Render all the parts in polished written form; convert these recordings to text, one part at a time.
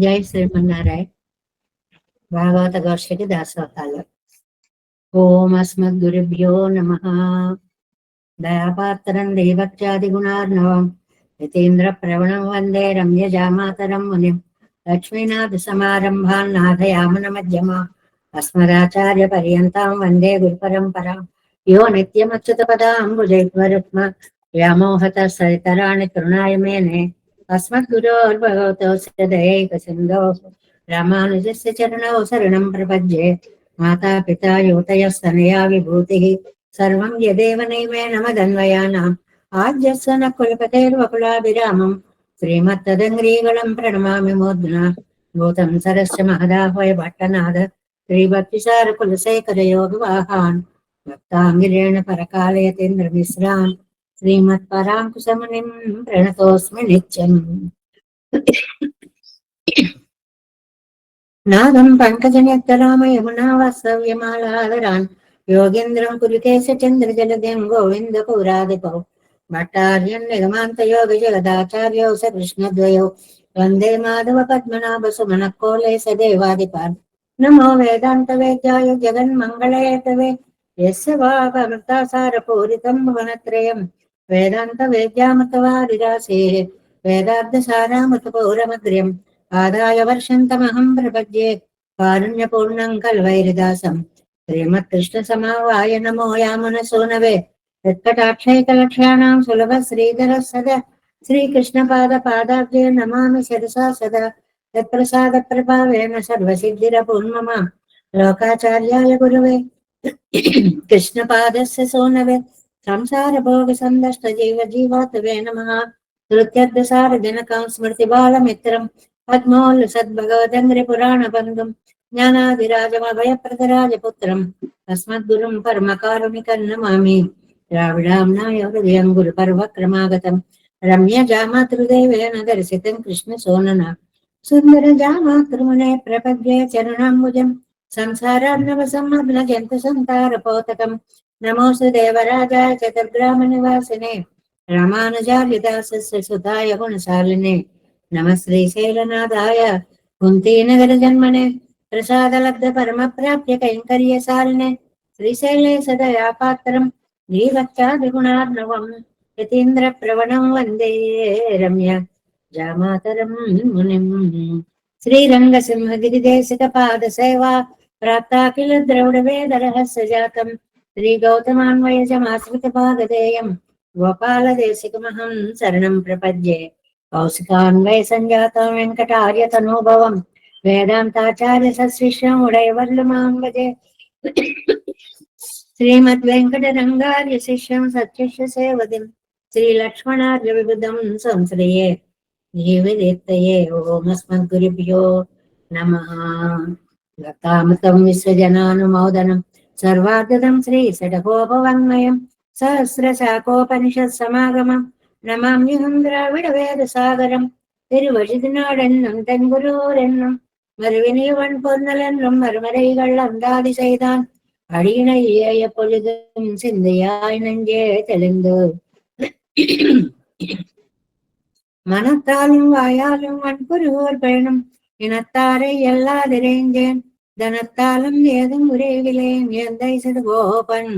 జై శ్రీమన్నారాయణ. భాగవత గోష్ఠికి దాసోహాలు. ఓం అస్మద్గురుభ్యో నమః. దయాపాత్రం దేవత్యాది గుణార్ణవం యతీంద్ర ప్రవణం వందే రమ్యజామాతరం మునిం. లక్ష్మీనాథ సమారంభాన్ నాథయామన మధ్యమా అస్మదాచార్య పర్యంతాం వందే గురు పరంపరా. యో నిత్యమచ్యుత పదాంబుజైర్వరుక్మ వ్యామోహత సరితరాణి తృణాయ మేనే अस्मद्गुरोर्भगवतोऽस्य दयैकसिन्धोः रामानुजस्य चरणौ शरणं प्रपद्ये. मातापिता युवतयस्तनया विभूतिः सर्वं यदेव नैवेन मदन्वयानाम् आद्यस्य न कुलपतेर्वकुलाभिरामं श्रीमत्तदङ्ग्रीगणं प्रणमामि मूर्ध्ना. भूतं सरस्य महदाह्वय भट्टनाद श्रीभक्तिसारकुलशेखरयोगवाहान् भक्ताङ्गिरेण परकालयतीन्द्रमिश्रान् श्रीमत्पराङ्कुशमुनिं प्रणतोऽस्मि नित्यम्. नादं पङ्कजनेत्रराम यमुना वास्तव्यमालादरान् योगेन्द्रं कुरुकेशचन्द्रजलदिं गोविन्दपुरादिपौ भट्टार्यं निगमान्तयोगजगदाचार्यौ स कृष्णद्वयौ वन्दे माधव पद्मनाभसुमनकोले स देवादिपान्. नमो वेदान्तवेद्याय जगन्मङ्गलहेतवे यस्य वागमृतासारपूरितं भुवनत्रयं वेदान्तवेद्यामृतवारिरासेः वेदार्थसारामृतपौरमग्र्यम् आदाय वर्षन्तमहं प्रपद्ये कारुण्यपूर्णं कल्वैरिदासं श्रीमत्कृष्णसमावाय नमो यामुनसूनवे यत्कटाक्षैकलक्ष्याणां सुलभश्रीधरः सदा श्रीकृष्णपादपादाब्जे नमामि शिरसा सदा यत्प्रसादप्रभावेन सर्वसिद्धिरपूर्णम लोकाचार्याय गुरुवे कृष्णपादस्य सूनवे संसारभोगसन्दष्टजीवजीवातवे नमः. धृत्यर्थसारजनकं स्मृतिबालमित्रं पद्मोल्लसद्भगवदङ्घ्रिपुराणबन्धुं ज्ञानादिराजमभयप्रदराजपुत्रम् अस्मद्गुरुं परमकारुणिकं नमामि. द्राविडाम्नाय हृदयं गुरुपर्वक्रमागतं रम्यजामातृदेवेन दर्शितं कृष्णसोनना सुन्दरजामातृमुने प्रपद्ये चरणाम्बुजं संसारार्णवसम्मग्नजन्तुसन्तारपोतकं नमोऽस्तु देवराजाय चतुर्ग्रामनिवासिने रामानुजार्यदासस्य सुताय गुणशालिने नमः श्रीशैलनाथाय कुन्तीनगरजन्मने प्रसादलब्धपरमप्राप्य कैङ्कर्यशालिने श्रीशैले सदयापात्रं धीभक्त्यादिगुणार्णवं यतीन्द्रप्रवणं वन्दे रम्य जामातरं मुनिम्. श्रीरङ्गसिंहगिरिदेशिकपादसेवा प्राप्ता किल द्रविडवेदरहस्य जातं श्रीगौतमान्वयजमाश्रितभागधेयं गोपालदेशिकमहं शरणं प्रपद्ये. कौशिकान्वयसञ्जातं वेङ्कटार्यतनोभवं वेदान्ताचार्य सशिष्यं उडयवर्लमां भजे. श्रीमद्वेङ्कटरङ्गार्य शिष्यं सत्यस्य सेवदिं श्रीलक्ष्मणार्यविबुधं संश्रये जीवदीप्तये. ओमस्मद्गुरुभ्यो नमः. लतामृतं विश्वजनानुमोदनं सर्वार्धं श्रीषडकोपवाङ्मयं सहस्रशाकोपनिषत्समागमं नमाम्यहं द्राविडवेदसागरं திருவழிதினாடென்னும் தென்குருவரென்னும் மறுவினியவன் பொன்னலென்றும் மறுமறைகள் அந்தாதி செய்தான் அடியினை ஏய பொழுதும் சிந்தையாய் நெஞ்சே தெளிந்து மனத்தாலும் வாயாலும் வன்புருவோர் பயணம் இனத்தாரை எல்லாதிரேஞ்சேன் தனத்தாலும் ஏதும் உரைவிலேன் எந்தை சிறுகோபன்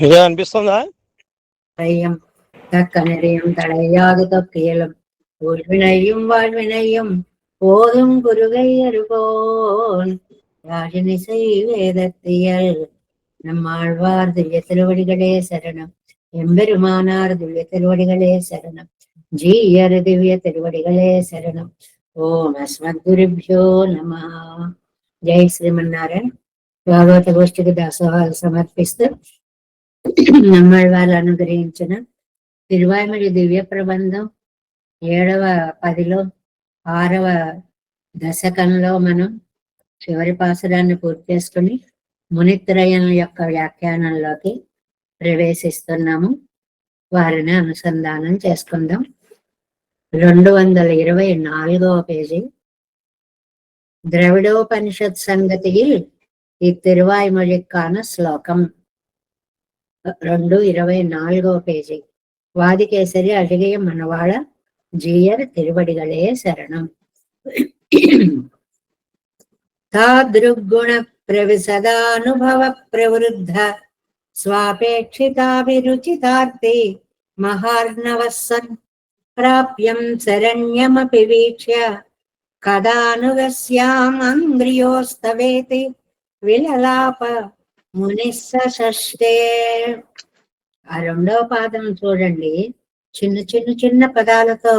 ఇదే అనిపిస్తుందా? தக்கனரையும் தடையாது தொக்கியலும் ஊழ்வினையும் வாழ்வினையும் போதும் குருகை அருகோன் ராஜனிசை வேதத்தியல். நம்மாழ்வார் திவ்ய திருவடிகளே சரணம். எம்பெருமானார் திவ்ய திருவடிகளே சரணம். ஜீயர் திவ்ய திருவடிகளே சரணம். ஓம் அஸ்மத்குருभ्यो நமः. జై శ్రీమన్నారాయణ. భాగవత గోష్ఠికి దాసోహాలు సమర్పిస్తూ నమ్మవారు అనుగ్రహించిన తిరువాయిమడి దివ్య ప్రబంధం 7వ 10లో 6వ దశకంలో మనం చివరి పాసురాన్ని పూర్తి చేసుకుని మునిత్రయం యొక్క వ్యాఖ్యానంలోకి ప్రవేశిస్తున్నాము. వారిని అనుసంధానం చేసుకుందాం. 224వ పేజీ. திரவிடோபனிஷத் சங்கதியில் இத்திருவாய்மொழிக்கான ஸ்லோகம். 224వ పేజీ. வாதிகேசரி அழகிய மணவாள ஜீயர் திருவடிகளே சரணம். தாத்ருகுண பிரவிசதானுபவ பிரவருத்த ஸ்வாபேட்சிதாபிருச்சிதார்த்தி மகார்ணவசன் பிராப்யம் சரண்யமபி வீக்ஷ்ய கதானுகஸ்யாம் அங்கிரியோஸ்தவேதி విలలాప మునిస్సషష్టే. ఆ రెండవ పాదం చూడండి, చిన్న పదాలతో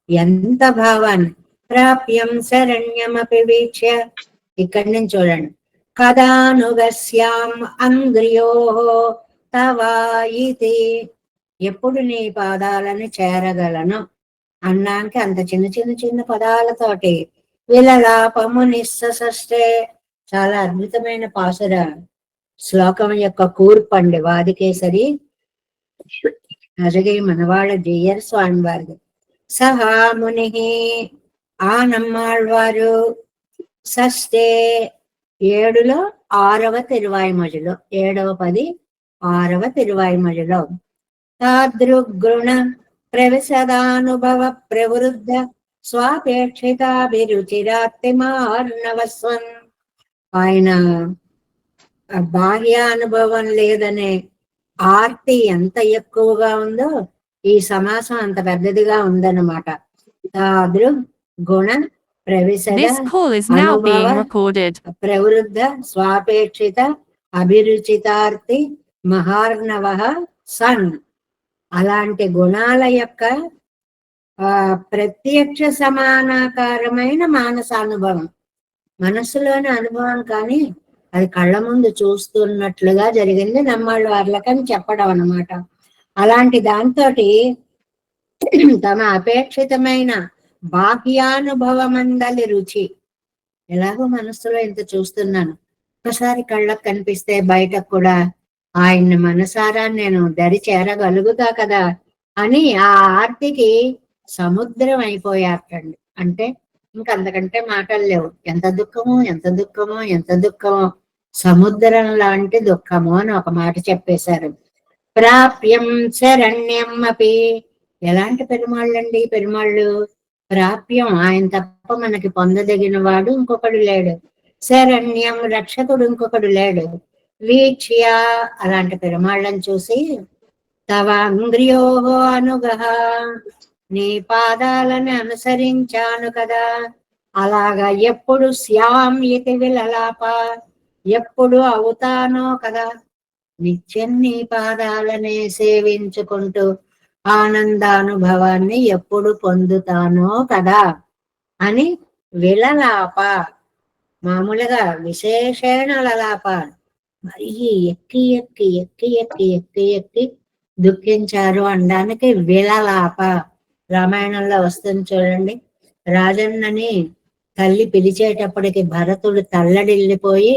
ఎంత భావాన్ని. ప్రాప్యం శరణ్యమపి వీక్ష్య, ఇక్కడి నుంచి చూడండి. కదానుగస్యాం అంగ్రియో తవ ఇతి, ఎప్పుడు నీ పాదాలను చేరగలను అన్నాక అంత చిన్న పదాలతోటి విలలాపము నిస్సషష్టే. చాలా అద్భుతమైన పాసుర శ్లోకం యొక్క కూర్పండి వాదికేసరి అజగై మనవాళ్ళ జీయర్ స్వామి వారిది. సహా ముని, ఆ నమ్మాళ్వారు, షష్ఠే 7లో 6వ తిరువాయిమొழிలో, 7వ పది 6వ తిరువాయిమొழிలో. తాదృగుణ ప్రవిశదానుభవ ప్రవృద్ధ స్వాపేక్షితాభిరుచిరాత్తిమార్ణవస్వన్, ఆయన బాహ్య అనుభవం లేదనే ఆర్తి ఎంత ఎక్కువగా ఉందో ఈ సమాసం అంత పెద్దదిగా ఉందన్నమాట. తాదృ గుణ ప్రవిశద ప్రవృద్ధ స్వాపేక్షిత అభిరుచితార్తి మహార్ణవ సన్, అలాంటి గుణాల యొక్క ప్రత్యక్ష సమానాకారమైన మానసానుభవం, మనస్సులోని అనుభవం కానీ అది కళ్ళ ముందు చూస్తున్నట్లుగా జరిగింది నమ్మాళ్ళ వార్లకని చెప్పడం అన్నమాట. అలాంటి దాంతో తమ అపేక్షితమైన బాహ్యానుభవమందలి రుచి, ఎలాగో మనస్సులో ఇంత చూస్తున్నాను, ఒకసారి కళ్ళకు కనిపిస్తే బయటకు కూడా ఆయన్ని మనసారా నేను దరి చేరగలుగుతా కదా అని ఆ ఆర్తికి సముద్రం అయిపోయారండి. అంటే ఇంకంతకంటే మాటలు లేవు. ఎంత దుఃఖమో ఎంత దుఃఖమో ఎంత దుఃఖమో, సముద్రం లాంటి దుఃఖము అని ఒక మాట చెప్పేశారు. ప్రాప్యం శరణ్యం అపి, ఎలాంటి పెరుమాళ్ళండి పెరుమాళ్ళు. ప్రాప్యం, ఆయన తప్ప మనకి పొందదగిన వాడు ఇంకొకడు లేడు. శరణ్యం, రక్షకుడు ఇంకొకడు లేడు. వీక్ష్య, అలాంటి పెరుమాళ్ళని చూసి తవ అంగ్రియో అనుగహ, నీ పాదాలను అనుసరించాను కదా, అలాగా ఎప్పుడు శ్యాం ఇతి విలలాప, ఎప్పుడు అవుతానో కదా, నిత్యం నీ పాదాలనే సేవించుకుంటూ ఆనందానుభవాన్ని ఎప్పుడు పొందుతానో కదా అని విలలాప, మామూలుగా విశేషణ లలాప, మరి ఎక్కి ఎక్కి ఎక్కి ఎక్కి ఎక్కి ఎక్కి దుఃఖించారు అనడానికి విలలాప. రామాయణంలో వస్తుంది చూడండి, రాజన్నని తల్లి పిలిచేటప్పటికి భరతుడు తల్లడిల్లిపోయి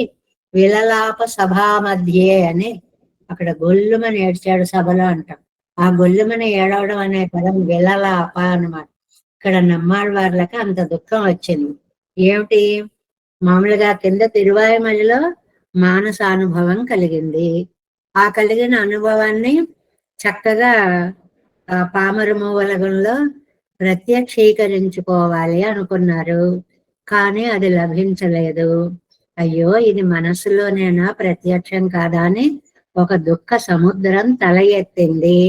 విలలాప సభా మధ్యే అని అక్కడ గొల్లుమని ఏడ్చాడు సభలో అంటాం. ఆ గొల్లుమని ఏడవడం అనే పదం విలలాప అన్నమాట. ఇక్కడ నమ్మాళ్ళవార్లకి అంత దుఃఖం వచ్చింది. ఏమిటి, మామూలుగా కింద తిరువాయిమొழிలో మానసానుభవం కలిగింది. ఆ కలిగిన అనుభవాన్ని చక్కగా పామర మూవలగంలో ప్రత్యక్షీకరించుకోవాలి అనుకున్నారు, కానీ అది లభించలేదు. అయ్యో, ఇది మనస్సులోనేనా, ప్రత్యక్షం కాదా అని ఒక దుఃఖ సముద్రం తల ఎత్తింది.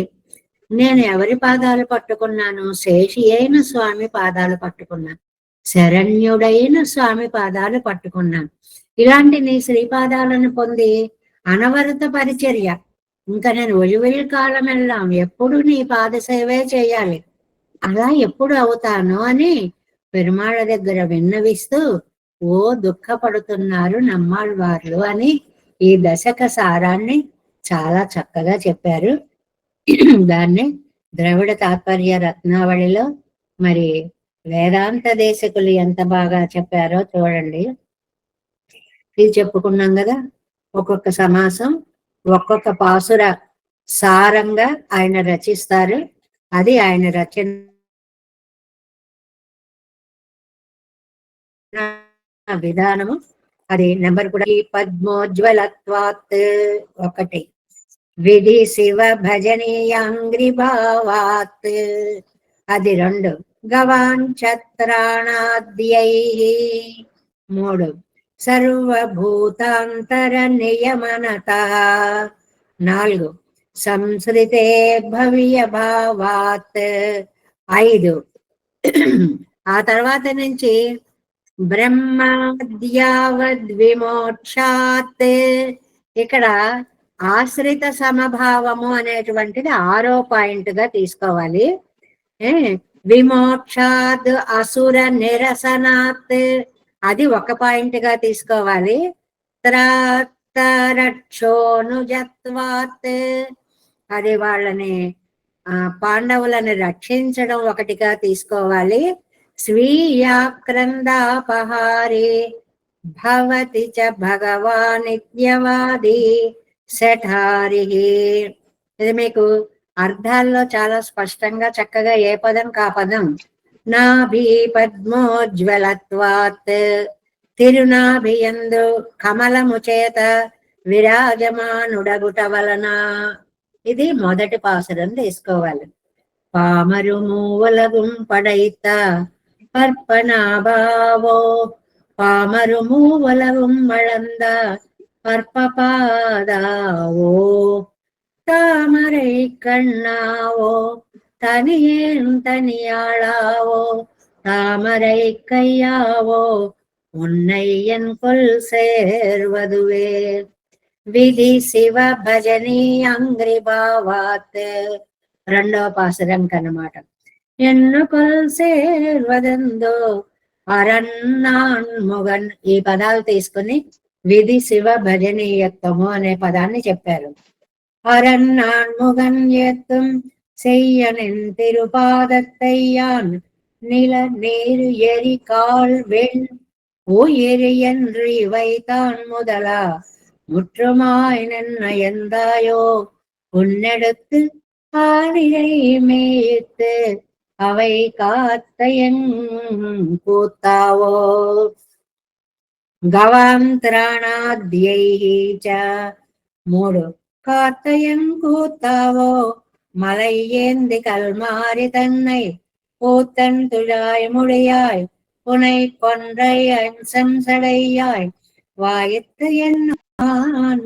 నేను ఎవరి పాదాలు పట్టుకున్నాను? శేషి అయిన స్వామి పాదాలు పట్టుకున్నాను, శరణ్యుడైన స్వామి పాదాలు పట్టుకున్నాను. ఇలాంటి నీ శ్రీపాదాలను పొంది అనవరత పరిచర్య, ఇంకా నేను ఒలివెలి కాలం వెళ్ళాం, ఎప్పుడు నీ పాద సేవే చేయాలి, అలా ఎప్పుడు అవుతాను అని పెరుమాళ్ళ దగ్గర విన్నవిస్తూ ఓ దుఃఖపడుతున్నారు నమ్మాళ్ళవార్లు అని ఈ దశక సారాన్ని చాలా చక్కగా చెప్పారు. దాన్ని ద్రవిడ తాత్పర్య రత్నావళిలో మరి వేదాంత దేశకులు ఎంత బాగా చెప్పారో చూడండి. ఇది చెప్పుకున్నాం కదా. ఒక్కొక్క సమాసం ఒక్కొక్క పాసుర సారంగా ఆయన రచిస్తారు. అది ఆయన రచన విధానము. అది నెంబర్ కూడా ఈ పద్మోజ్వలత్వాత్ ఒకటి, విధి శివ భజనీయాంగ్రి భావాత్ అది రెండు, గవాంఛత్రాణాద్యై మూడు, సర్వభూతాంతర నియమనత నాలుగు, సంస్కృతే భవ్య భావాత్ ఐదు. ఆ తర్వాత నుంచి బ్రహ్మాద్యావద్విమోక్షాత్ ఇక్కడ ఆశ్రిత సమభావము అనేటువంటిది 6వ పాయింట్ గా తీసుకోవాలి. విమోక్షాత్ అసుర నిరసనాత్ అది 1 పాయింట్ గా తీసుకోవాలి. త్రాత్తరక్షోనుజత్వాత్ అది వాళ్ళని పాండవులను రక్షించడం 1గా తీసుకోవాలి. స్వీయాక్రందాపహారే భవతి చ భగవానిత్యవాది శఠారి. ఇది మీకు అర్థాల్లో చాలా స్పష్టంగా చక్కగా ఏ పదం కా పదం. నాభి పద్మోజ్వలత్వాత్ తిరునాభియందు కమలము చేత విరాజమానుడగుట వలన ఇది మొదటి పాసురం తీసుకోవాలి. పామరు మూవలగుం పడైత பற்பனாபாவோ பாமருமூ உலகும் மழந்த பற்பபாதாவோ தாமரை கண்ணாவோ தனியேன் தனியாளாவோ தாமரை கையாவோ உன்னை என் கொல் சேர்வதுவே. విధి శివ భజనీ అంగ్రి భావాత్ రెండవ పాసురం కనమాట. ఎన్ను కొల్సేర్వదందో అరన్నాన్ముగన్ ఈ పదాలు తీసుకుని విధి శివ భజనీయత్వము అనే పదాన్ని చెప్పారు. అరన్నాన్ముగన్ ఎత్తం செய்யனின் திருபாதத்தையான் நில நீர் எரி கால் வெண் உயிர் என்று இவைதான் முதலா முற்றுமாய் நயந்தாயோ உன்னெடுத்து ஆடிரை மேய்த்து அவை காத்தையன் கூத்தாவோ. గవాంతరాణాద్యైః చ మూడు, காத்தையன் கூத்தாவோ மலை ஏந்தி கல்மாரி தன்னை பூத்தன் துழாய் முடியாய் புனை கொன்றை செம்சடையாய் வாயத்து என்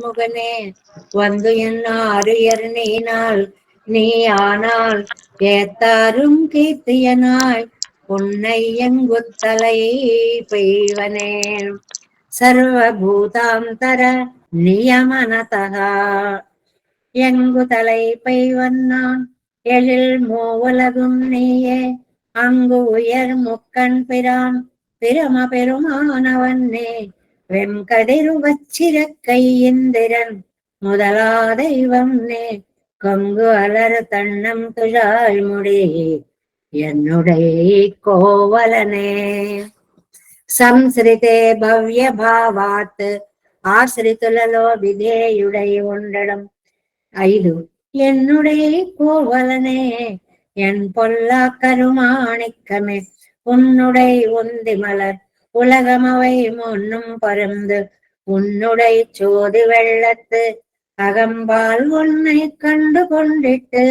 முகனே வந்து என் ஆரியர் நீனால் நீ ஆனால் ஏத்தாரும் கீர்த்தியனாய் உன்னை எங்குத்தலை பெய்வனே. சர்வபூதாந்தர நியமனதः எங்குதலை பெய்வன்னான் எழில் மூவுலகும் நீயே அங்கு உயர் முக்கண் பிரான் பிரம பெருமானவன்னே வெம்கதிருவச்சிறக்கை இந்திரன் முதலா தெய்வம் நே கொங்கு அலர் தன்னம் துழாய் முடி என்னுடைய కోవలనే. సంశ్రితే భవ్య భావాత్ ఆశ్రితులలో విధేయుడై ఉండడం. 5, என்னுடைய கோவலனே என் பொல்லா கருமாணிக்கமே உன்னுடை உந்தி மலர் உலகமவை முன்னும் பருந்து உன்னுடை சோதி வெள்ளத்து அகம்பால் உன்னை கண்டு கொண்டிட்டு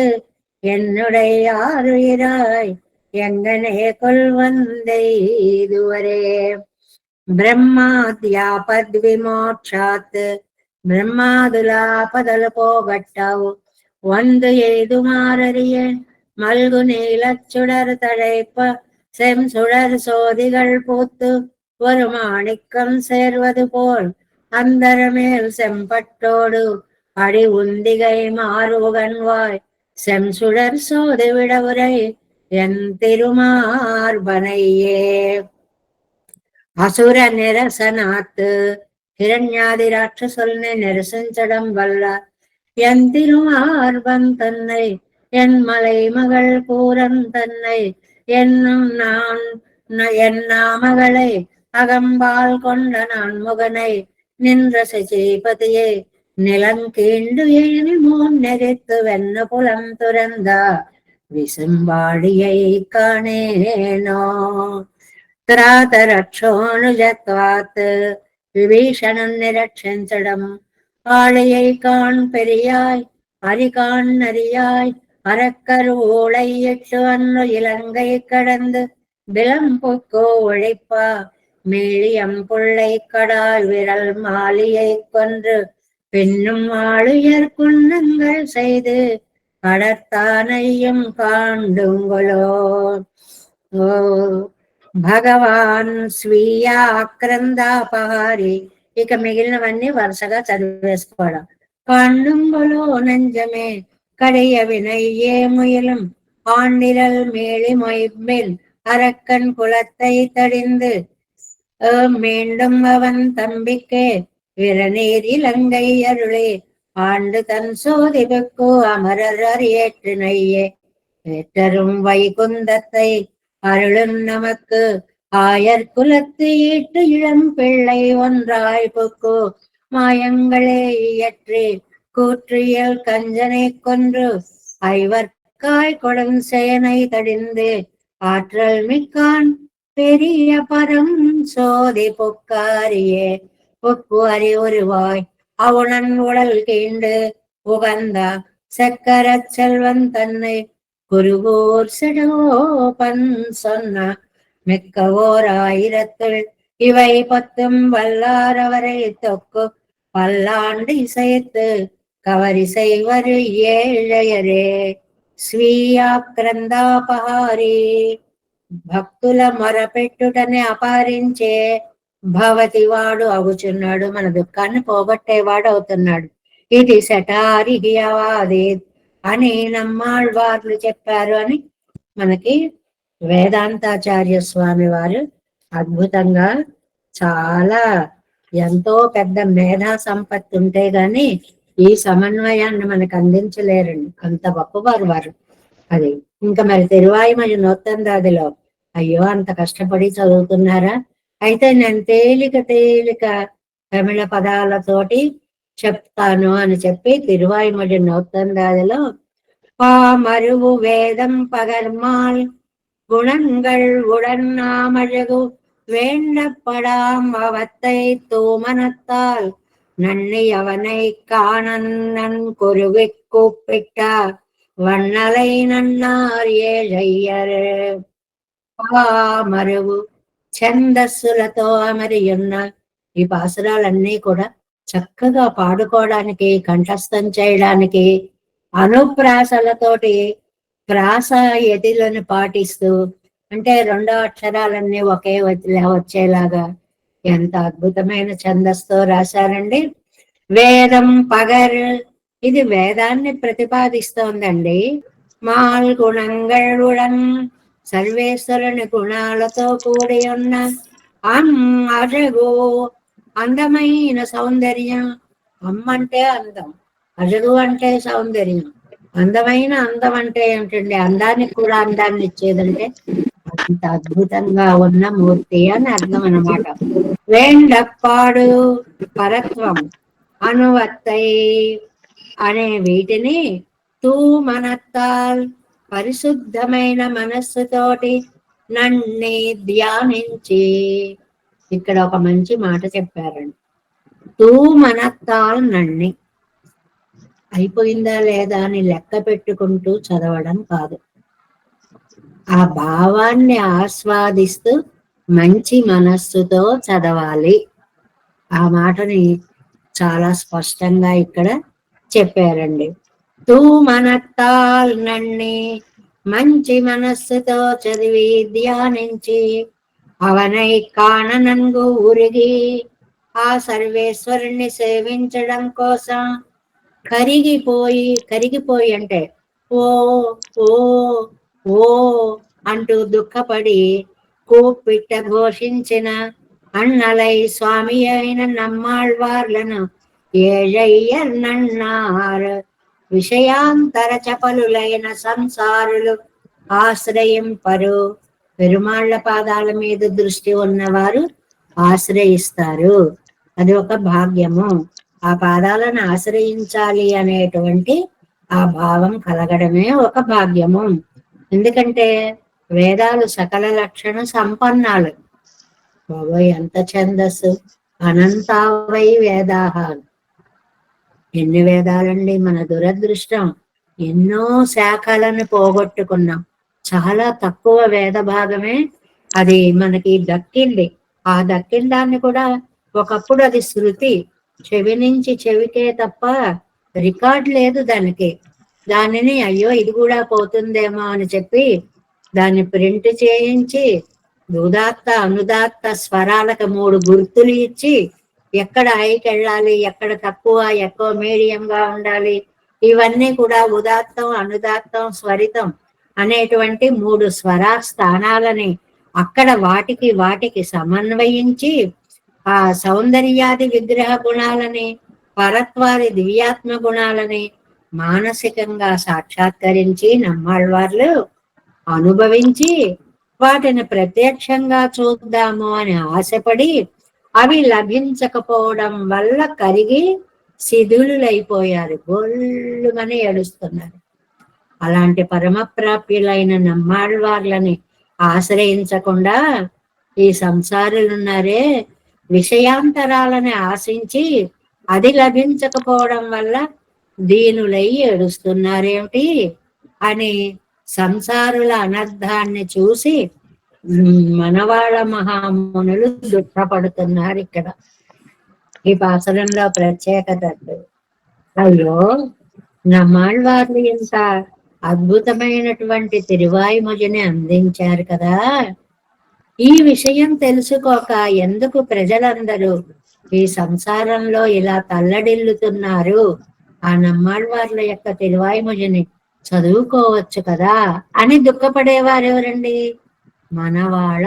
என்னுடைய ஆறுயிராய் எங்கனே கொல்வந்தை இதுவரே. బ్రహ్మాద్యాపద్ విమోక్షాత్ బ్రహ్మాదులాపదలు పోగొట్టావు వందు ఎய்துமாறறிய மல்கு நீலச்சுடர் தழைப்ப செம்சுடர் சோதிகள் பூத்து ஒரு மாணிக்கம் சேர்வது போல் அந்தரமேல் செம்பட்டோடு அடி உந்திகை மாறுகன்வாய் செம்சுடர் சோதி விடவுரை என் తిరుమార్బనయ్యే. అసుర నిరసనాత్ హిరణ్యాది రాక్షసుల్ని నిరసించడం వల్ల என் திருமார்பன் தன்னை என் மலை மகள் பூரன் தன்னை என்னும் நான் என் நாமகளை அகம்பால் கொண்ட நான் முகனை நின்ற சசிபதியே நிலங்கீண்டு ஏனி மூன்னெறித்து வெண்ண புலம் துறந்தா விசும்பாடியை காணேனோ త్రాతరక్షోనుజత్వాత్ విభీషణుని నిరక్షించడం ஆளையை காண் பெரியாய் அரிகாண் நரியாய் அறக்கரு ஓளையிட்டு அன்னு இலங்கை கடந்து விளம்புக்கோ ஒழிப்பா மேலியம் புள்ளை கடால் விரல் மாலியை கொன்று பின்னும் ஆளுயர் குன்னங்கள் செய்து கடற்தானையும் காண்டுங்களோ ఓ భగవాన్ స్వీయ ఆక్రందాపహారి. ఇక మిగిలినవన్నీ వరుసగా చదివేసుకోవడం. కన్నుంగులో నంజమే కడియ వినయ్యే ముయலும் ஆண்டிரல் மேலி மொய்மில் அரக்கன் குலத்தை தடிந்து மீண்டும் அவன் தம்பிக்கே விரநீர் இலங்கை அருளே ஆண்டு தன் சோதிவுக்கு அமரர் ஏற்று நையே ஏற்றரும் வைகுந்தத்தை அருளும் நமக்கு ஆயர் குலத்து ஈட்டு இளம் பிள்ளை ஒன்றாய் புக்கு மாயங்களே இயற்றி கூற்றியல் கஞ்சனை கொன்று ஐவர்க்காய் கொடும் சேனை தடிந்து ஆற்றல் மிக்கான் பெரிய பரம் சோதி பொக்காரியே பொக்கு அறிவுருவாய் அவுணன் உடல் கீண்டு உகந்த சக்கர செல்வன் தன்னை குருகூர் செடோபன் சொன்ன மிக்க ஓர் ஆயிரத்துள் இவை பத்தும் வல்லாரவரை தொக்கு பல்லாண்டு இசைத்து కవరిసై వరు ఏళయరే స్వీయాక్రందాపహారి. భక్తుల మొరపెట్టుటని అపహరించే భవతి వాడు అవుచున్నాడు, మన దుఃఖాన్ని పోగొట్టేవాడు అవుతున్నాడు. ఇది శటారి అవాది అని నమ్మాళ్వార్లు చెప్పారు అని మనకి వేదాంతాచార్య స్వామి వారు అద్భుతంగా, చాలా ఎంతో పెద్ద మేధా సంపత్తి ఉంటే గాని ఈ సమన్వయాన్ని మనకు అందించలేరండి, అంత గొప్పవారు వారు. అది ఇంకా మరి తిరువాయిమడి నూతందాదిలో అయ్యో అంత కష్టపడి చదువుతున్నారా, అయితే నేను తేలిక తమిళ పదాలతోటి చెప్తాను అని చెప్పి తిరువాయిమడి నూతందాదిలో పామరువు వేదం పగర్మాల్ குணங்கள் உடன் நாமழகு வேண்டப்படாம் அவத்தை தூமனத்தால் நன்னி அவனை காணன் குருவி கூப்பிட்டார் வண்ணலை நன்னார் ஏழையர். పామరువు ఛందస్సులతో అమరి ఉన్న ఈ పాసురాలన్నీ కూడా చక్కగా పాడుకోవడానికి, కంఠస్థం చేయడానికి, అనుప్రాసలతోటి ప్రాస యతిలను పాటిస్తూ, అంటే రెండో అక్షరాలన్నీ ఒకే వచ్చేలాగా ఎంత అద్భుతమైన ఛందస్తో రాశారండి. వేదం పగర్, ఇది వేదాన్ని ప్రతిపాదిస్తోందండి. మాల్ గుణంగళుడన్, సర్వేశ్వరుని గుణాలతో కూడి ఉన్న అజగు, అందమైన సౌందర్యం. అమ్మంటే అందం, అజగు అంటే సౌందర్యం, అందమైన అందం అంటే ఏమిటండి, అందానికి కూడా అందాన్ని ఇచ్చేదంటే అంత అద్భుతంగా ఉన్న మూర్తి అని అర్థం అన్నమాట. వేండప్పాడు పరత్వం అనువత్తై అనే వీటిని తూ మనత్తాల్, పరిశుద్ధమైన మనస్సుతోటి నన్ను ధ్యానించి, ఇక్కడ ఒక మంచి మాట చెప్పారండి. తూ మనత్తాల్ నన్ని, అయిపోయిందా లేదా అని లెక్క పెట్టుకుంటూ చదవడం కాదు, ఆ భావాన్ని ఆస్వాదిస్తూ మంచి మనస్సుతో చదవాలి. ఆ మాటని చాలా స్పష్టంగా ఇక్కడ చెప్పారండి. తూ మనత్తాల్ నన్ని, మంచి మనస్సుతో చదివి ధ్యానించి అవనై కాణనంగు ఉరిగి ఆ సర్వేశ్వరుణ్ణి సేవించడం కోసం కరిగిపోయి అంటే ఓ ఓ ఓ అంటూ దుఃఖపడి కూపిట్ట ఘోషించిన అన్నలై స్వామి అయిన నమ్మాళ్వార్లను ఏഴయ్యర్ నన్నారు. విషయాంతర చపలులైన సంసారులు ఆశ్రయింపరు, పెరుమాళ్ల పాదాల మీద దృష్టి ఉన్నవారు ఆశ్రయిస్తారు. అది ఒక భాగ్యము. ఆ పాదాలను ఆశ్రయించాలి అనేటువంటి ఆ భావం కలగడమే ఒక భాగ్యము. ఎందుకంటే వేదాలు సకల లక్షణ సంపన్నాలు. బాబోయ్ ఎంత ఛందస్సు! అనంతావై వేదాహ. ఎన్ని వేదాలండి! మన దురదృష్టం ఎన్నో శాఖలను పోగొట్టుకున్నాం. చాలా తక్కువ వేద భాగమే అది మనకి దక్కింది. ఆ దక్కిన దాన్ని కూడా ఒకప్పుడు అది శృతి, చెవి నుంచి చెవికే తప్ప రికార్డ్ లేదు దానికి. దానిని అయ్యో ఇది కూడా పోతుందేమో అని చెప్పి దాన్ని ప్రింట్ చేయించి ఉదాత్త అనుదాత్త స్వరాలకు 3 గుర్తులు ఇచ్చి ఎక్కడ హైకి వెళ్ళాలి, ఎక్కడ తక్కువ, ఎక్కువ మీడియంగా ఉండాలి, ఇవన్నీ కూడా ఉదాత్తం అనుదాత్తం స్వరితం అనేటువంటి 3 స్వర స్థానాలని అక్కడ వాటికి సమన్వయించి ఆ సౌందర్యాది విగ్రహ గుణాలని, పరత్వాది దివ్యాత్మ గుణాలని మానసికంగా సాక్షాత్కరించి నమ్మాళ్ళవార్లు అనుభవించి వాటిని ప్రత్యక్షంగా చూద్దాము అని ఆశపడి అవి లభించకపోవడం వల్ల కరిగి శిథిలులైపోయారు, గొల్లుమని ఏడుస్తున్నారు. అలాంటి పరమప్రాప్యులైన నమ్మాళ్ళవార్లని ఆశ్రయించకుండా ఈ సంసారులున్నారే విషయాంతరాలని ఆశించి అది లభించకపోవడం వల్ల దీనులై ఏడుస్తున్నారేమిటి అని సంసారుల అనర్థాన్ని చూసి మనవాళ్ళ మహామునులు దుఃఖపడుతున్నారు. ఇక్కడ ఈ పాసరంలో ప్రత్యేకత. అయ్యో నమ్మాళ్ళవార్లు ఇంత అద్భుతమైనటువంటి తిరువాయిమొజిని అందించారు కదా, ఈ విషయం తెలుసుకోక ఎందుకు ప్రజలందరూ ఈ సంసారంలో ఇలా తల్లడిల్లుతున్నారు, ఆ నమ్మాళ్ళవార్ల యొక్క తిరువాయిమొజిని చదువుకోవచ్చు కదా అని దుఃఖపడేవారు ఎవరండి? మనవాళ్ళ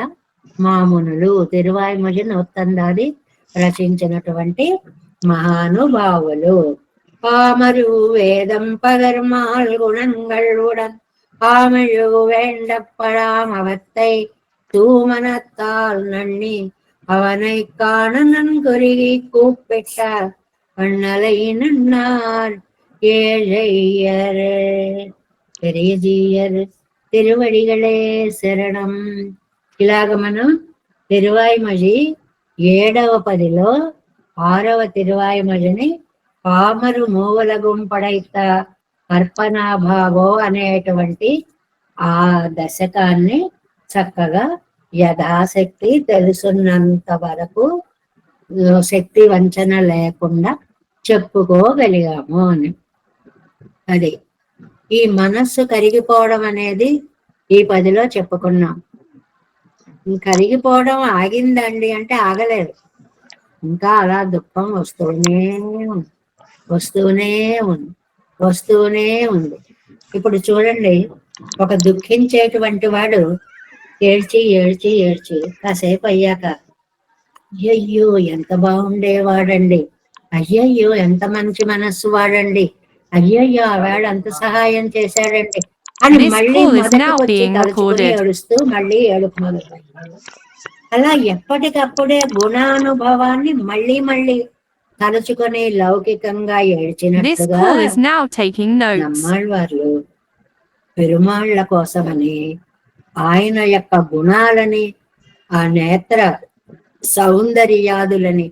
మామునులు, తిరువాయిమొజి నూత్తందాది రచించినటువంటి మహానుభావులు. பாமரு வேதம் பகர்மால் குணங்களுடன் பாமழு வேண்டப்படாம் அவத்தை தூமனத்தால் நன்னி அவனை காண நன்குருகி கூப்பிட்டார் வண்ணலை நன்னார் ஏழையர். பெரியజీయర్ తిరువడిగలే శరణం. ఇలాగ మనం తిరువాయిమొజి 7వ పదిలో 6వ తిరువాయిమొజిని పామరు మూవల గుంపడైత అర్పణాభావో అనేటువంటి ఆ దశకాన్ని చక్కగా యథాశక్తి తెలుసున్నంత వరకు శక్తి వంచన లేకుండా చెప్పుకోగలిగాము అని. అది ఈ మనస్సు కరిగిపోవడం అనేది ఈ 10లో చెప్పుకున్నాం. కరిగిపోవడం ఆగిందండి అంటే ఆగలేదు, ఇంకా అలా దుఃఖం వస్తూనే ఉంది, వస్తూనే ఉంది, వస్తూనే ఉంది. ఇప్పుడు చూడండి, ఒక దుఃఖించేటువంటి వాడు ఏడ్చి ఏడ్చి ఏడ్చి కాసేపు అయ్యాక అయ్యయ్యో ఎంత బాగుండేవాడండి, అయ్యయ్యో ఎంత మంచి మనస్సు వాడండి, అయ్యయ్యో ఆవాడు అంత సహాయం చేశాడండి అని మళ్ళీ మొదటికొచ్చి తలుచుకుని ఏడుస్తూ మళ్ళీ ఏడుపు మొదలు. అలా ఎప్పటికప్పుడే గుణానుభవాన్ని మళ్ళీ మళ్ళీ తలుచుకొని లౌకికంగా ఏడ్చినట్లుగా నమ్మాళ్ళవార్లు పెరుమాళ్ల కోసమని ఆయన యొక్క గుణాలని, ఆ నేత్ర సౌందర్యాదులని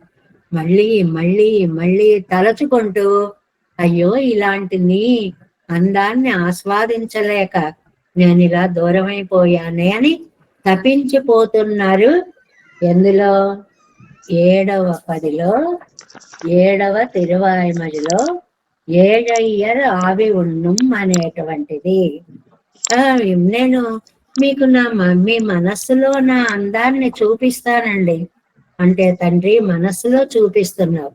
మళ్ళీ మళ్ళీ మళ్ళీ తలచుకుంటూ అయ్యో ఇలాంటి నీ అందాన్ని ఆస్వాదించలేక నేను ఇలా దూరమైపోయానే అని తపించిపోతున్నారు. ఎందులో? 7వ పదిలో 7వ తిరువాయిమొజిలో ఏഴయ్యర్ ఆవి ఉన్నం అనేటువంటిది. నేను మీకు మీ మనస్సులో నా అందాన్ని చూపిస్తానండి అంటే, తండ్రి మనస్సులో చూపిస్తున్నావు,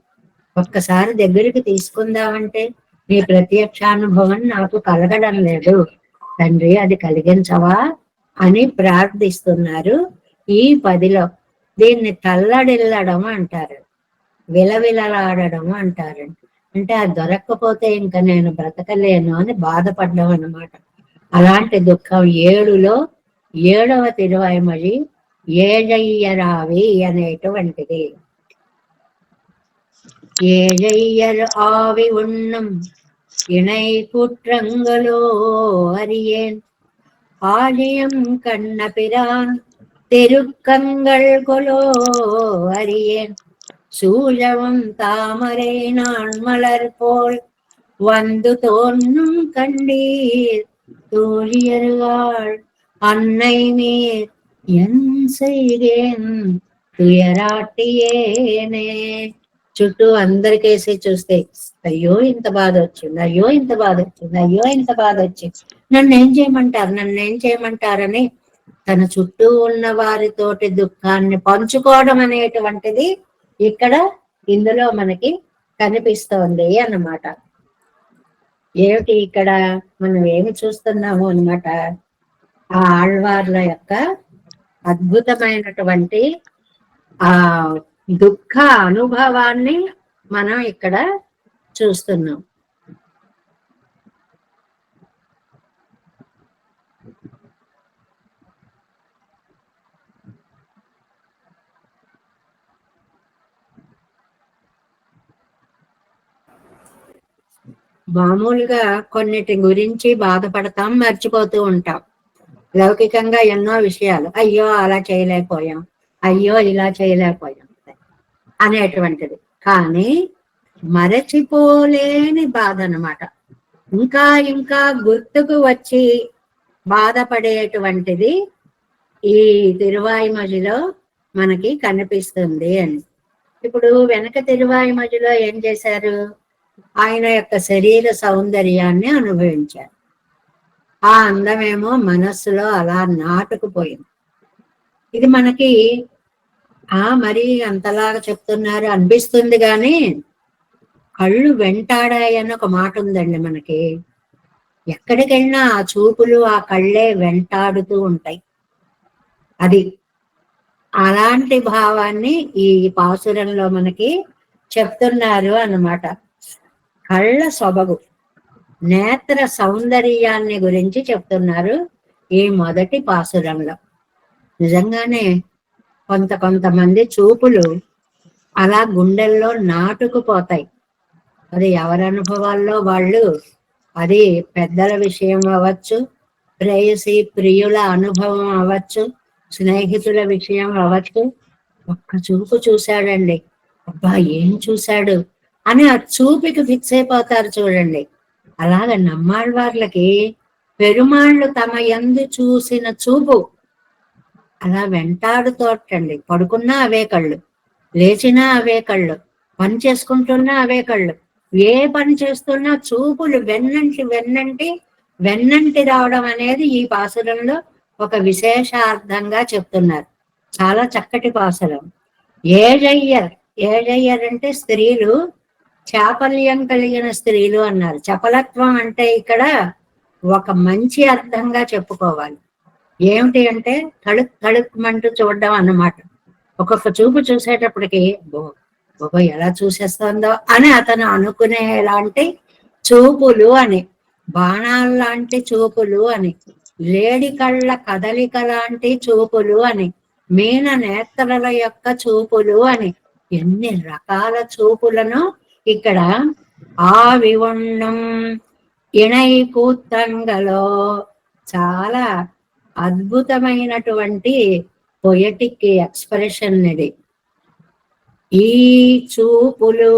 ఒక్కసారి దగ్గరికి తీసుకుందామంటే నీ ప్రత్యక్షానుభవం నాకు కలగడం లేదు తండ్రి, అది కలిగించవా అని ప్రార్థిస్తున్నారు ఈ 10లో. దీన్ని తల్లడిల్లడం అంటారు, విలవిలలాడడం అంటారు. అంటే అది దొరక్కపోతే ఇంకా నేను బ్రతకలేను అని బాధపడ్డం అన్నమాట. అలాంటి దుఃఖం 7లో 7వ తిరువాయిమొజి ఏഴయ్యరావి అనేటువంటిది. ஏழையர் ஆவி உண்ணும் இணை குற்றங்களோ அறியேன் ஆழியம் கண்ணபிரான் திருக்கங்கள் கொலோ அறியேன் சூழவும் தாமரை நான் மலர் போல் வந்து தோன்றும் கண்டீர் தோழியருவாள் அன்னை மீர் என் செய்గేన్ తుయరాటియేనే. చుట్టూ అందరికేసి చూస్తే అయ్యో ఇంత బాధ వచ్చింది, అయ్యో ఇంత బాధ వచ్చింది, అయ్యో ఇంత బాధ వచ్చింది, నన్నేం చేయమంటారని తన చుట్టూ ఉన్న వారితోటి దుఃఖాన్ని పంచుకోవడం అనేటువంటిది ఇక్కడ ఇందులో మనకి కనిపిస్తోంది అన్నమాట. ఏమిటి ఇక్కడ మనం ఏమి చూస్తున్నాము అన్నమాట, ఆ ఆళ్వార్ల యొక్క అద్భుతమైనటువంటి ఆ దుఃఖ అనుభవాన్ని మనం ఇక్కడ చూస్తున్నాం. మామూలుగా కొన్నిటి గురించి బాధపడతాం, మర్చిపోతూ ఉంటాం. లౌకికంగా ఎన్నో విషయాలు, అయ్యో అలా చేయలేకపోయాం, అయ్యో ఇలా చేయలేకపోయాం అనేటువంటిది. కానీ మరచిపోలేని బాధ అన్నమాట. ఇంకా ఇంకా గుర్తుకు వచ్చి బాధపడేటువంటిది ఈ తిరువాయిమొழிలో మనకి కనిపిస్తుంది అని. ఇప్పుడు వెనక తిరువాయిమొழிలో ఏం చేశారు, ఆయన యొక్క శరీర సౌందర్యాన్ని అనుభవించారు. ఆ అందమేమో మనస్సులో అలా నాటుకుపోయింది. ఇది మనకి మరి అంతలాగా చెప్తున్నారు అనిపిస్తుంది, కానీ కళ్ళు వెంటాడాయని ఒక మాట ఉందండి మనకి. ఎక్కడికి వెళ్ళినా ఆ చూపులు, ఆ కళ్ళే వెంటాడుతూ ఉంటాయి. అది అలాంటి భావాన్ని ఈ పాసురంలో మనకి చెప్తున్నారు అన్నమాట. కళ్ళ సొబగు, నేత్ర సౌందర్యాన్ని గురించి చెప్తున్నారు ఈ మొదటి పాసురంలో. నిజంగానే కొంతమంది చూపులు అలా గుండెల్లో నాటుకుపోతాయి. అది ఎవరి అనుభవాల్లో వాళ్ళు, అది పెద్దల విషయం అవ్వచ్చు, ప్రేయసి ప్రియుల అనుభవం అవ్వచ్చు, స్నేహితుల విషయం అవ్వచ్చు. ఒక్క చూపు చూశాడండి, అబ్బా ఏం చూశాడు అని ఆ చూపుకి ఫిక్స్ అయిపోతారు చూడండి. అలాగ నమ్మాళ్ళవార్లకి పెరుమాళ్ళు తమ యందు చూసిన చూపు అలా వెంటాడుతోటండి. పడుకున్నా అవే కళ్ళు, లేచినా అవే కళ్ళు, పని చేసుకుంటున్నా అవే కళ్ళు, ఏ పని చేస్తున్నా చూపులు వెన్నంటి రావడం అనేది ఈ పాసురంలో ఒక విశేషార్థంగా చెప్తున్నారు. చాలా చక్కటి పాసురం. ఏజయ్యర్ అంటే స్త్రీలు, చాపల్యం కలిగిన స్త్రీలు అన్నారు. చపలత్వం అంటే ఇక్కడ ఒక మంచి అర్థంగా చెప్పుకోవాలి. ఏమిటి అంటే తళుక్కుమంటూ చూడడం అన్నమాట. ఒక్కొక్క చూపు చూసేటప్పటికి బాబా ఎలా చూసేస్తుందో అని అతను అనుకునేలాంటి చూపులు అని, బాణాలు లాంటి చూపులు అని, లేడి కళ్ళ కదలిక లాంటి చూపులు అని, మీన నేత్రల యొక్క చూపులు అని, ఎన్ని రకాల చూపులను ఇక్కడ ఆ వివణం ఇణై కూత్తంగలో చాలా అద్భుతమైనటువంటి పొయటిక్ ఎక్స్ప్రెషన్ ఇది. ఈ చూపులు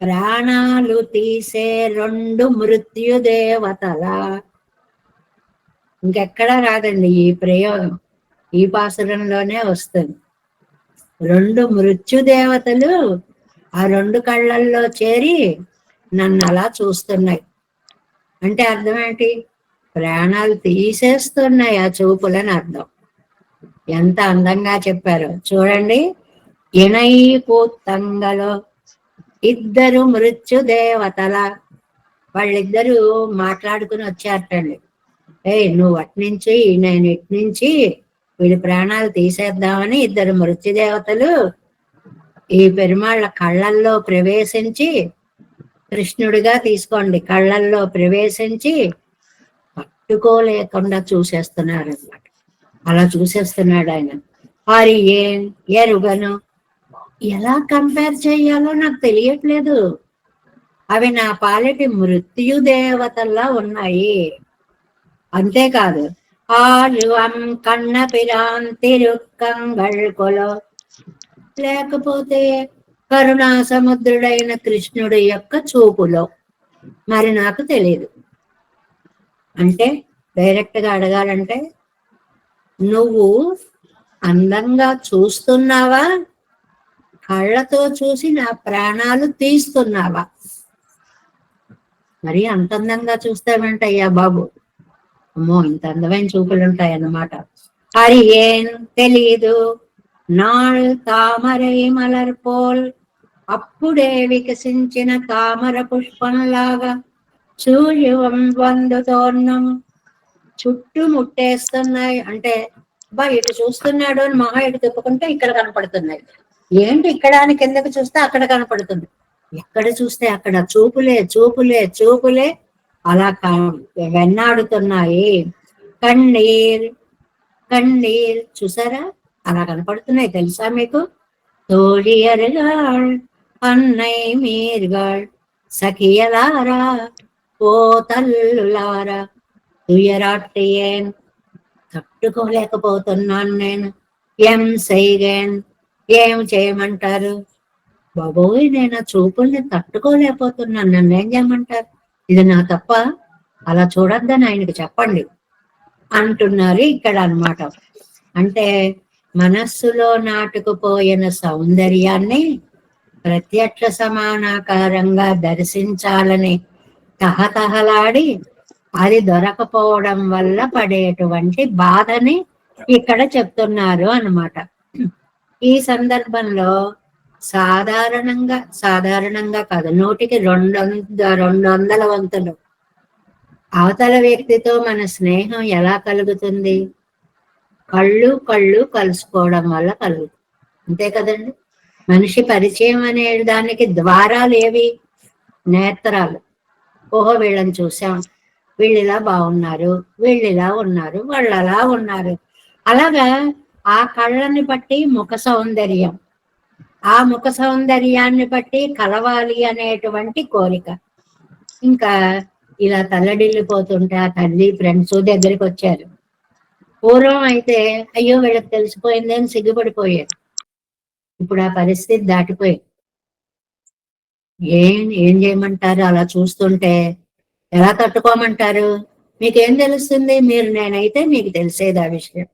ప్రాణాలు తీసే రెండు మృత్యుదేవతల. ఇంకెక్కడా రాదండి ఈ ప్రయోగం, ఈ పాసురంలోనే వస్తుంది. రెండు మృత్యుదేవతలు ఆ రెండు కళ్ళల్లో చేరి నన్ను అలా చూస్తున్నాయి అంటే అర్థం ఏంటి, ప్రాణాలు తీసేస్తున్నాయి ఆ చూపులని అర్థం. ఎంత అందంగా చెప్పారో చూడండి. ఇణై కూత్తంగలో ఇద్దరు మృత్యుదేవతల, వాళ్ళిద్దరూ మాట్లాడుకుని వచ్చారటండి. నువ్వు అట్నుంచి నేను ఇట్నుంచి, వీడి ప్రాణాలు తీసేద్దామని ఇద్దరు మృత్యుదేవతలు ఈ పెరుమాళ్ళ కళ్ళల్లో ప్రవేశించి, కృష్ణుడిగా తీసుకోండి, కళ్ళల్లో ప్రవేశించి పట్టుకోలేకుండా చూసేస్తున్నారు అన్నమాట. అలా చూసేస్తున్నాడు ఆయన. హరి ఏం ఎరుగను ఎలా కంపేర్ చేయాలో నాకు తెలియట్లేదు. అవి నా పాలిటి మృత్యు దేవతల్లా ఉన్నాయి. అంతేకాదు ఆలువం కన్న పిరాంతిరుక్కంగళ్ కొలో, లేకపోతే కరుణా సముద్రుడైన కృష్ణుడి యొక్క చూపులో, మరి నాకు తెలియదు. అంటే డైరెక్ట్ గా అడగాలంటే, నువ్వు అందంగా చూస్తున్నావా, కళ్ళతో చూసి నా ప్రాణాలు తీస్తున్నావా? మరి అంత అందంగా చూస్తావేంటయ్యా బాబు? అమ్మో, ఇంత అందమైన చూపులు ఉంటాయన్నమాట. అది ఏం తెలీదు. నాள் తామరై మలర్పోల్, అప్పుడే వికసించిన తామర పుష్పంలాగా సూర్యం వందుతోన్నం, చుట్టూ ముట్టేస్తున్నాయి. అంటే బా ఇటు చూస్తున్నాడు అని మహా ఇటు తిప్పుకుంటే ఇక్కడ కనపడుతున్నాయి. ఏంటి ఇక్కడ అని కిందకి చూస్తే అక్కడ కనపడుతుంది. ఎక్కడ చూస్తే అక్కడ చూపులే చూపులే చూపులే అలా వెన్నాడుతున్నాయి. కన్నీర్ కన్నీర్ చూసారా, అలా కనపడుతున్నాయి. తెలుసా మీకు? తోழிయరుగాళ్ అన్నై మీర్గాళ్ సఖియలారా ఓ తల్లులారా తుయరాట్టియేన్, తట్టుకోలేకపోతున్నాను నేను. ఏం సైగేన్, ఏం చేయమంటారు? బాబోయ్, నేను ఆ చూపుల్ని తట్టుకోలేకపోతున్నాను, నన్ను ఏం చేయమంటారు? ఇది నా తప్ప? అలా చూడొద్దని ఆయనకి చెప్పండి అంటున్నారు ఇక్కడ అన్నమాట. అంటే మనస్సులో నాటుకుపోయిన సౌందర్యాన్ని ప్రత్యక్ష సమానాకారంగా దర్శించాలని తహతహలాడి అది దొరకపోవడం వల్ల పడేటువంటి బాధని ఇక్కడ చెప్తున్నారు అన్నమాట. ఈ సందర్భంలో సాధారణంగా కాదు, 100కి 200 వంతులు అవతల వ్యక్తితో మన స్నేహం ఎలా కలుగుతుంది? కళ్ళు కలుసుకోవడం వల్ల కలుగుతుంది. అంతే కదండి. మనిషి పరిచయం అనే దానికి ద్వారాలు ఏవి? నేత్రాలు. ఓహో, వీళ్ళని చూసాం, వీళ్ళు ఇలా బాగున్నారు, వీళ్ళు ఇలా ఉన్నారు, వాళ్ళు అలా ఉన్నారు. అలాగా ఆ కళ్ళని బట్టి ముఖ సౌందర్యం, ఆ ముఖ సౌందర్యాన్ని బట్టి కలవాలి అనేటువంటి కోరిక. ఇంకా ఇలా తల్లడిల్లిపోతుంటే ఆ తల్లి ఫ్రెండ్స్ దగ్గరికి వచ్చారు. పూర్వం అయితే అయ్యో వీళ్ళకి తెలిసిపోయింది అని సిగ్గుపడిపోయారు. ఇప్పుడు ఆ పరిస్థితి దాటిపోయింది. ఏం చేయమంటారు? అలా చూస్తుంటే ఎలా తట్టుకోమంటారు? మీకేం తెలుస్తుంది? నేనైతే మీకు తెలిసేది ఆ విషయం.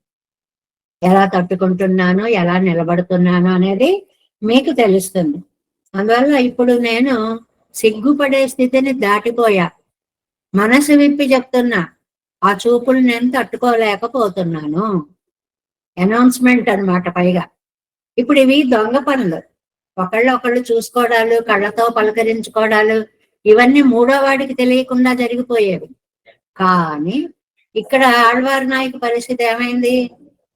ఎలా తట్టుకుంటున్నాను, ఎలా నిలబడుతున్నాను అనేది మీకు తెలుస్తుంది. అందువల్ల ఇప్పుడు నేను సిగ్గుపడే స్థితిని దాటిపోయా. మనసు విప్పి చెప్తున్నా, ఆ చూపులు నేను తట్టుకోలేకపోతున్నాను. అనౌన్స్మెంట్ అన్నమాట. పైగా ఇప్పుడు ఇవి దొంగ పనులు. ఒకళ్ళు చూసుకోవడాలు, కళ్ళతో పలకరించుకోవడాలు, ఇవన్నీ మూడో వాడికి తెలియకుండా జరిగిపోయేవి. కానీ ఇక్కడ ఆళ్వార్ నాయకు పరిస్థితి ఏమైంది?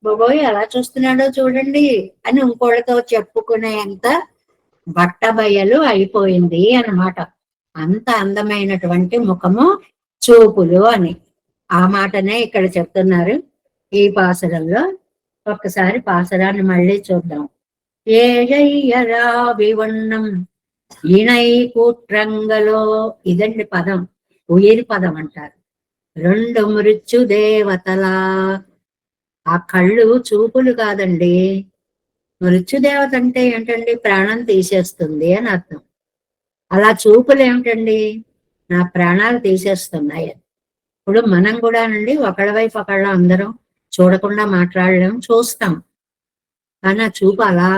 బాబోయ్, ఎలా చూస్తున్నాడో చూడండి అని ఇంకోళ్ళతో చెప్పుకునేంత బట్టబయలు అయిపోయింది అన్నమాట. అంత అందమైనటువంటి ముఖము, చూపులు అని ఆ మాటనే ఇక్కడ చెప్తున్నారు ఈ పాసురంలో. ఒక్కసారి పాసురాన్ని మళ్ళీ చూద్దాం. ఏజయ్యరా వివన్నం ఈనై కూట్రంగలో, ఇదండి పదం, ఉయిరి పదం అంటారు. 2 మృత్యు దేవతలా. ఆ కళ్ళు చూపులు కాదండి. మృత్యుదేవత అంటే ఏంటండి? ప్రాణం తీసేస్తుంది అని అర్థం. అలా చూపులు ఏమిటండి? నా ప్రాణాలు తీసేస్తున్నాయి. ఇప్పుడు మనం కూడానండి ఒకళ్ళ వైపు ఒకళ్ళ అందరం చూడకుండా మాట్లాడలేం, చూస్తాం. కానీ ఆ చూపు అలా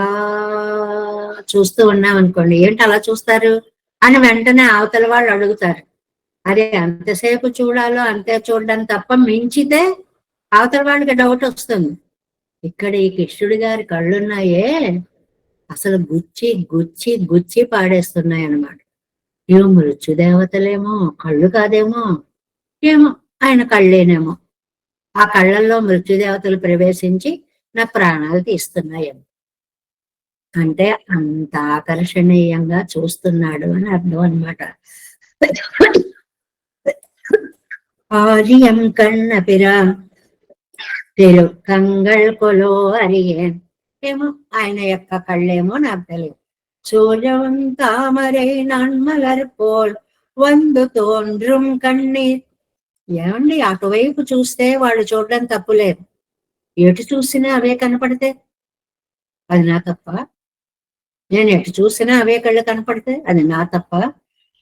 చూస్తూ ఉన్నాం అనుకోండి, ఏంటి అలా చూస్తారు అని వెంటనే అవతల వాళ్ళు అడుగుతారు. అదే అంతసేపు చూడాలో అంతే చూడడం తప్ప మించితే అవతల వాళ్ళకి డౌట్ వస్తుంది. ఇక్కడ ఈ కృష్ణుడి గారి కళ్ళున్నాయే, అసలు గుచ్చి గుచ్చి గుచ్చి పాడేస్తున్నాయి అన్నమాట. ఇవి మృత్యుదేవతలేమో, కళ్ళు కాదేమో, ఏమో ఆయన కళ్ళేనేమో. ఆ కళ్ళల్లో మృత్యుదేవతలు ప్రవేశించి నా ప్రాణాలు తీస్తున్నాయేమో. అంటే అంత ఆకర్షణీయంగా చూస్తున్నాడు అని అర్థం అన్నమాట. ஆரியம் கண்ண பிரான் திருக்கங்கள் கொலோ அறியேன் ఏమో ఆయన యొక్క కళ్ళేమో నాకు తెలియదు. సూర్యం తామరై నన్మలర్ పోల్ వందు తోన్றும் కన్నీర్. ఏమండి, అటువైపు చూస్తే వాళ్ళు చూడడం తప్పులేదు, ఎటు చూసినా అవే కనపడితే అది నా తప్ప? నేను ఎటు చూసినా అవే కళ్ళు కనపడితే అది నా తప్ప?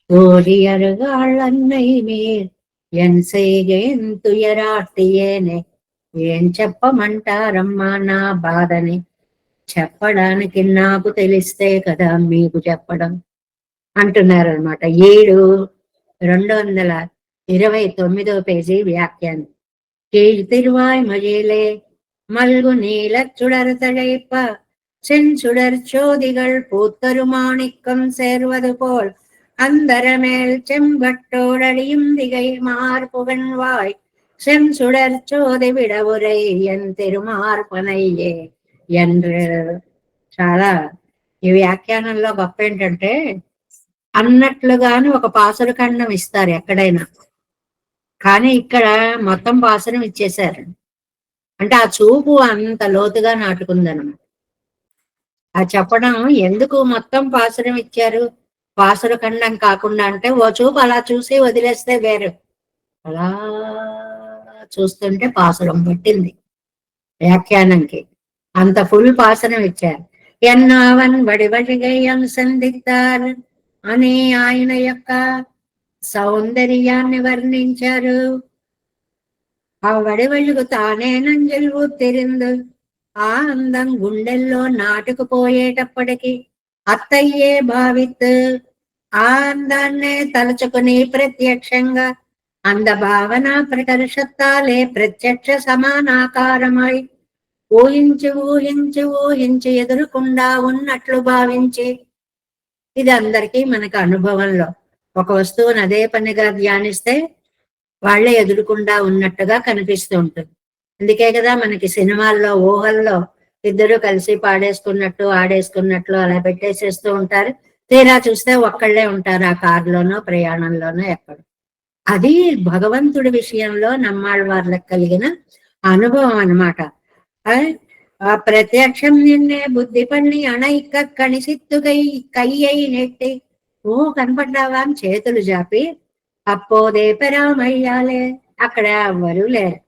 ఓరియరుగాళ్ళన్నై మీర్ ఎన్ செய்கேன் తుయరాటియేనే. ఏం చెప్పమంటారమ్మా నా బాధని? చెప్పడానికి నాకు తెలిస్తే కదా మీకు చెప్పడం అంటున్నారనమాట. 229వ పేజీ వ్యాఖ్యానం. கீழ்த்திருவாய்மொழியிலே மல்கு நீலச் சுடர்தழைப்ப செஞ்சுடர் சோதிகள் பூத்தருமாணிக்கம் சேர்வது போல் அந்தரமேல் செம்பட்டோடடியும் திகை மார்புகன்வாய் செஞ்சுடர் சோதி విడవురై ఎన్ తిరుమార్పనయ్యే என்று. చాలా ఈ వ్యాఖ్యానంలో గొప్ప ఏంటంటే, అన్నట్లుగాని ఒక పాసుర ఖండం ఇస్తారు ఎక్కడైనా, కానీ ఇక్కడ మొత్తం పాసురం ఇచ్చేశారు. అంటే ఆ చూపు అంత లోతుగా నాటుకుందనమాట. ఆ చెప్పడం ఎందుకు మొత్తం పాసురం ఇచ్చారు, పాసుర ఖండం కాకుండా అంటే, ఓ చూపు అలా చూసి వదిలేస్తే వేరు, అలా చూస్తుంటే పాసురం పట్టింది వ్యాఖ్యానంకి. అంత ఫుల్ పాసురం ఇచ్చారు. ఎన్నావన్ వడివడిగయ్యం సందిగ్ధార్ అని ఆయన యొక్క సౌందర్యాన్ని వర్ణించారు. ఆ వడివళ్ళకు తానే నంజలు తెరిందు. ఆ అందం గుండెల్లో నాటుకుపోయేటప్పటికి అత్తయ్యే భావిత్. ఆ అందాన్నే తలుచుకుని ప్రత్యక్షంగా అంద భావన ప్రకర్షత్తాలే ప్రత్యక్ష సమానాకారమై ఊహించి ఊహించి ఊహించి ఎదురుకుండా ఉన్నట్లు భావించి. ఇది అందరికీ మనకు అనుభవంలో ఒక వస్తువును అదే పనిగా ధ్యానిస్తే వాళ్ళే ఎదురుకుండా ఉన్నట్టుగా కనిపిస్తూ ఉంటుంది. అందుకే కదా మనకి సినిమాల్లో ఊహల్లో ఇద్దరు కలిసి పాడేసుకున్నట్టు ఆడేసుకున్నట్లు అలా పెట్టేసేస్తూ ఉంటారు. తీరా చూస్తే ఒక్కళ్ళే ఉంటారు ఆ కారులోనో ప్రయాణంలోనో ఎక్కడ. అది భగవంతుడి విషయంలో నమ్మాళ్ళవార్లకు కలిగిన అనుభవం అన్నమాట. ఆ ప్రత్యక్షం నిన్నే బుద్ధి పన్ని అణైక్క కణిసిత్తు కయ్యై నెట్టి. ఓ కనపడ్డావా అని చేతులు జాపి అప్పోదే పెరామయ్యాలే, అక్కడ ఎవ్వరూ లేరు.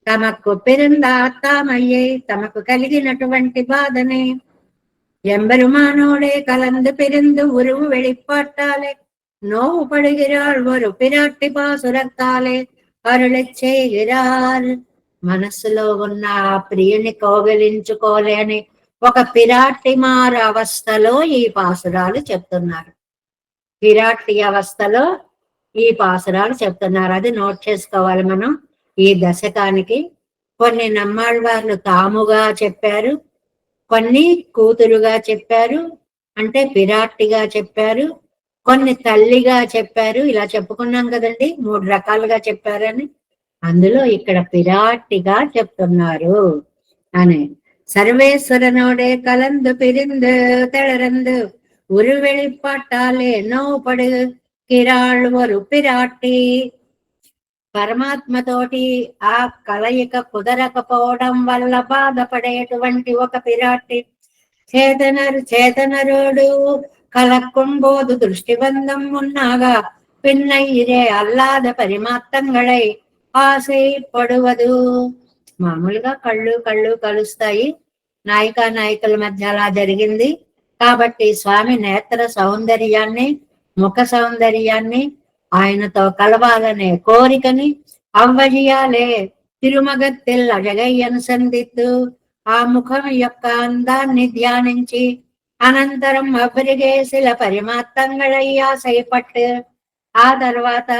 తమకు పెరుందాత్తామయ్యే, తమకు కలిగినటువంటి బాధనే ఎంబెరుమానోడే కలందు పెరిందు ఉరువు வெளிப்பாட்டாலே நோவு படுகிறாள் ஒரு பிராட்டி பாசுரத்தாலே అరుళెచ్చేగిరార్. మనస్సులో ఉన్న ఆ ప్రియుని కౌగిలించుకోలేని ఒక పిరాటి మారు అవస్థలో ఈ పాసురాలు చెప్తున్నారు. పిరాటి అవస్థలో ఈ పాసురాలు చెప్తున్నారు. అది నోట్ చేసుకోవాలి మనం. ఈ దశకానికి కొన్ని నమ్మాళ్ళవార్లు తాముగా చెప్పారు, కొన్ని కూతురుగా చెప్పారు, అంటే పిరాటిగా చెప్పారు, కొన్ని తల్లిగా చెప్పారు. ఇలా చెప్పుకున్నాం కదండి, 3 రకాలుగా చెప్పారని. అందులో ఇక్కడ పిరాటిగా చెప్తున్నారు అని. సర్వేశ్వరనోడే కలందు పిరిందు తెళరందు ఉరు வெளிப்பாட்டாலே నోపడు కిరాళ్ వరు పిరాటి. పరమాత్మతోటి ఆ కలయిక కుదరకపోవడం వల్ల బాధపడేటువంటి ఒక పిరాటి. చేతనరోడు கலக்கும்போது திருஷ்டிபந்தம் உன்னாக பின்னையிரே అల్లాద పరిమాత్తంగళై ఆశయపడువదు. మామూలుగా కళ్ళు కలుస్తాయి, నాయికా నాయకుల మధ్య అలా జరిగింది కాబట్టి స్వామి నేత్ర సౌందర్యాన్ని, ముఖ సౌందర్యాన్ని, ఆయనతో కలవాలనే కోరికని అవ్వజియాలే తిరుమగత్తిల్ అజగయ్యను సందిత్తు. ఆ ముఖం యొక్క అందాన్ని ధ్యానించి అనంతరం అబ్రిగేసిల పరిమాత్తంగళయ్యాశయపట్టు. ఆ తర్వాత